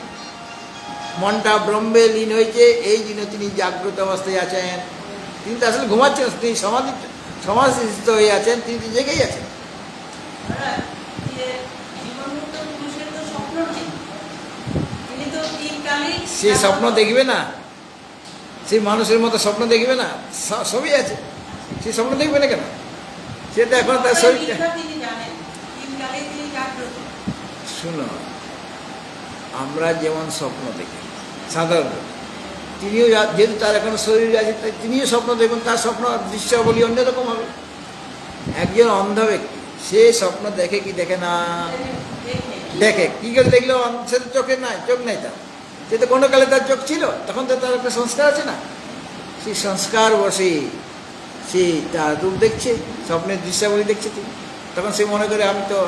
মনটা ব্রহ্মে লীন হয়েছে, এই জন্য তিনি জাগ্রত অবস্থায় আছেন। তিনি তো আসলে ঘুমাচ্ছেন, তিনি সমাধিস্থ হয়ে আছেন, তিনি তো জেগেই আছেন। সে স্বপ্ন দেখবে না, সে মানুষের মতো স্বপ্ন দেখবে না, সবই আছে, সে স্বপ্ন দেখবে না কেন? সেটা এখন তার শরীরটা। শুনো, আমরা যেমন স্বপ্ন দেখি সাধারণত, তিনিও যেহেতু তার এখন শরীর আছে, তাই তিনিও স্বপ্ন দেখবেন, তার স্বপ্ন দৃশ্যাবলী অন্যরকম হবে। একজন অন্ধ ব্যক্তি, সে স্বপ্ন দেখে কি দেখে না? দেখে। কি করে দেখলেও সে তো চোখ নাই তার, সে তো কোনো কালে তার চোখ ছিল, তখন তো তার একটা সংস্কার আছে না, সেই সংস্কার বসে সে তার রূপ দেখছে, স্বপ্নের দৃশ্যাবলী দেখছে তিনি। তখন সে মনে করে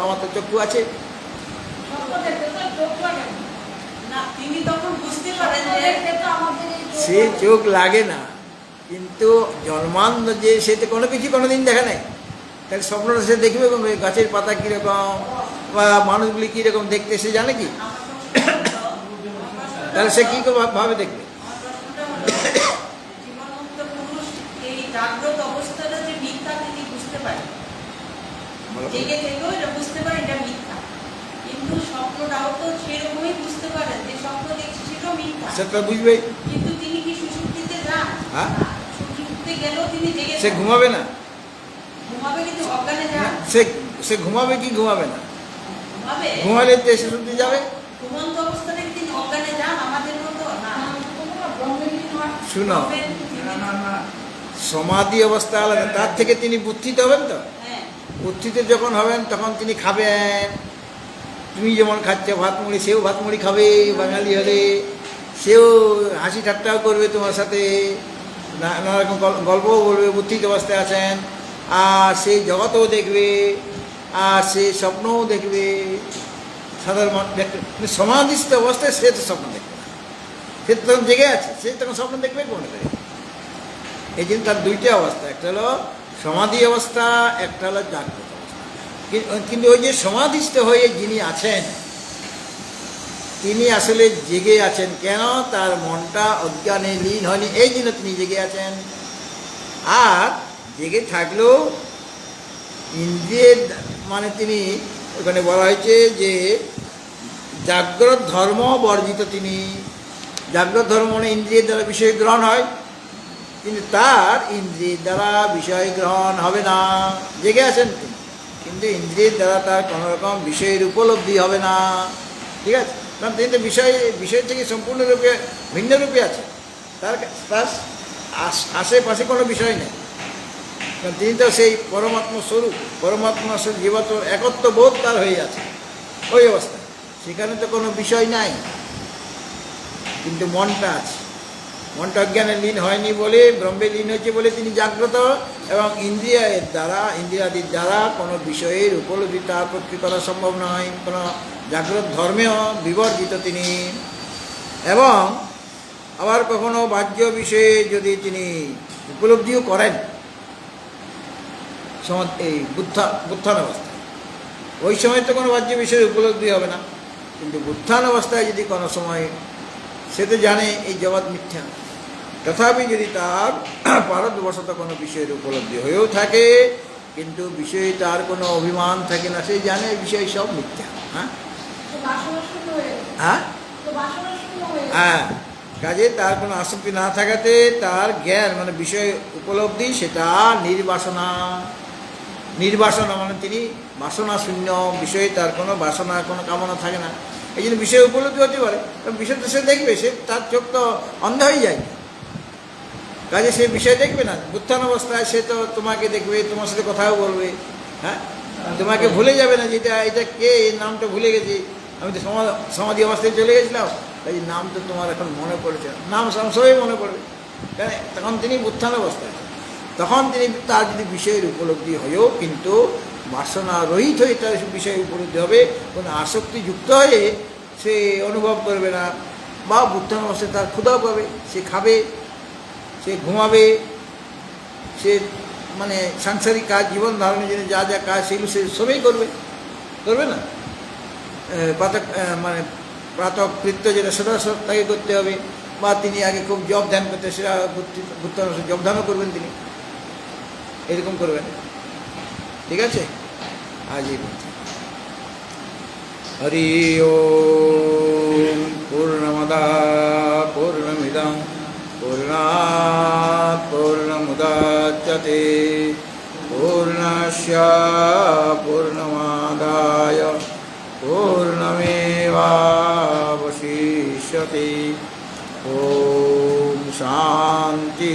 আমার তো চক্ষু আছে। সে চোখ লাগে না, কিন্তু জন্মান্ধ যে, সে তো কোনো কিছু কোনোদিন দেখে নাই, তাহলে স্বপ্নটা সে দেখবে গাছের পাতা কীরকম বা মানুষগুলি কীরকম দেখতে সে জানে কি? তাহলে সে কী ভাবে দেখবে? সেটা বুঝবেই, সে ঘুমাবে না, সে ঘুমাবে কি ঘুমাবে না? ঘুমালে দেশে শুনতে যাবে। শুনো, সমাধি অবস্থা আলাদা, তার থেকে তিনি বুদ্ধিতে হবেন। তো বুদ্ধিতে যখন হবেন তখন তিনি খাবেন, তুমি যেমন খাচ্ছ ভাত মুড়ি, সেও ভাত মুড়ি খাবে, বাঙালি হলে সেও হাসি ঠাট্টাও করবে তোমার সাথে, নানা রকম গল্পও বলবে, বুদ্ধিত অবস্থায় আছেন, আর সেই জগতও দেখবে, আর সে স্বপ্নও দেখবে। সাধারণ ব্যক্তি সমাধিস্থ অবস্থায় সে তো স্বপ্ন দেখবে না, সে তো তখন জেগে আছে, সে তখন স্বপ্ন দেখবে মনে করে। এই জন্য তার দুইটা অবস্থা, একটা হলো সমাধি অবস্থা, একটা হলো জাগ্রত অবস্থা। কিন্তু ওই যে সমাধিস্থ হয়ে যিনি আছেন তিনি আসলে জেগে আছেন। কেন? তার মনটা অজ্ঞানে লীন হয়নি, এই জন্য তিনি জেগে আছেন। আর জেগে থাকলেও ইন্দ্রিয়ের মানে তিনি, ওখানে বলা হয়েছে যে জাগ্রত ধর্ম বর্জিত তিনি। জাগ্রত ধর্ম মানে ইন্দ্রিয়ের দ্বারা বিষয় গ্রহণ হয়, কিন্তু তার ইন্দ্রিয়ের দ্বারা বিষয় গ্রহণ হবে না। জেগে আছেন তিনি, কিন্তু ইন্দ্রিয়ের দ্বারা তার কোনোরকম বিষয়ের উপলব্ধি হবে না। ঠিক আছে? কারণ তিনি তো বিষয় থেকে সম্পূর্ণরূপে ভিন্ন রূপে আছে, তার তার আশেপাশে কোনো বিষয় নেই। কারণ তিনি তো সেই পরমাত্মা স্বরূপ, পরমাত্মা স্বরূপ জীবত একত্ব বোধ তার হয়ে আছে ওই অবস্থায়, সেখানে তো কোনো বিষয় নাই। কিন্তু মনটা আছে, মনটা অজ্ঞানে লীন হয়নি বলে, ব্রহ্মে লীন হয়েছে বলে তিনি জাগ্রত, এবং ইন্দ্রিয়াদির দ্বারা কোনো বিষয়ের উপলব্ধি তার পক্ষে করা সম্ভব নয়। কোনো জাগ্রত ধর্মেও বিবর্জিত তিনি। এবং আবার কখনো বাহ্য বিষয়ে যদি তিনি উপলব্ধিও করেন এই বুত্থান অবস্থায়, ওই সময় তো কোনো বাহ্য বিষয়ের উপলব্ধি হবে না। কিন্তু বুত্থান অবস্থায় যদি কোনো সময় সে তো জানে এই জগৎ মিথ্যা, তথাপি যদি তার পারদবশত কোনো বিষয়ের উপলব্ধি হয়েও থাকে, কিন্তু বিষয়ে তার কোনো অভিমান থাকে না, সে জানে বিষয় সব মিথ্যা। হ্যাঁ হ্যাঁ হ্যাঁ, কাজে তার কোনো আসক্তি না থাকাতে তার জ্ঞান মানে বিষয় উপলব্ধি সেটা নির্বাসনা। নির্বাসনা মানে তিনি বাসনা শূন্য, বিষয়ে তার কোনো বাসনা কোনো কামনা থাকে না। এই জন্য বিষয় উপলব্ধি হতে পারে, কারণ বিষয় তো সে দেখবে, সে তার চোখ তো অন্ধ হয়ে যায়, কাজে সে বিষয় দেখবে না। বুত্থান অবস্থায় সে তো তোমাকে দেখবে, তোমার সাথে কথাও বলবে। হ্যাঁ, তোমাকে ভুলে যাবে না যে এটা কে, এই নামটা ভুলে গেছি, আমি তো সমাধি অবস্থায় চলে গেছিলাম, তাই নাম তো তোমার এখন মনে পড়েছে, নাম সবই মনে পড়বে। কেন? তখন তিনি বুত্থান অবস্থায়, তখন তিনি তার যদি বিষয়ের উপলব্ধি হয়েও কিন্তু বাসনা রহিত হয়ে তার বিষয়ে উপলব্ধি হবে, কোনো আসক্তিযুক্ত হয়ে সে অনুভব করবে না। বা বুত্থান অবস্থায় তার ক্ষুধা পাবে, সে খাবে, সে ঘুমাবে, সে মানে সাংসারিক কাজ, জীবন ধারণের জন্য যা যা কাজ সেগুলো সে সবই করবে না। মানে প্রাতঃ কৃত্য যেটা সেটা সব তাকে করতে হবে। বা তিনি আগে খুব জব ধ্যান করতে, সেটা বুত্থান জব ধ্যানও করবেন তিনি, এরকম করবেন। ঠিক আছে? আজ এই হরি ওম পূর্ণমদা পূর্ণমিদং পূর্ণাৎ পূর্ণমুদাচ্যতে পূর্ণস্য পূর্ণমাদায় পূর্ণমেবাবশিষ্যতে। ওম শান্তি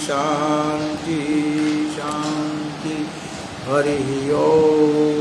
শান্তি শান্তি। হরি ওম।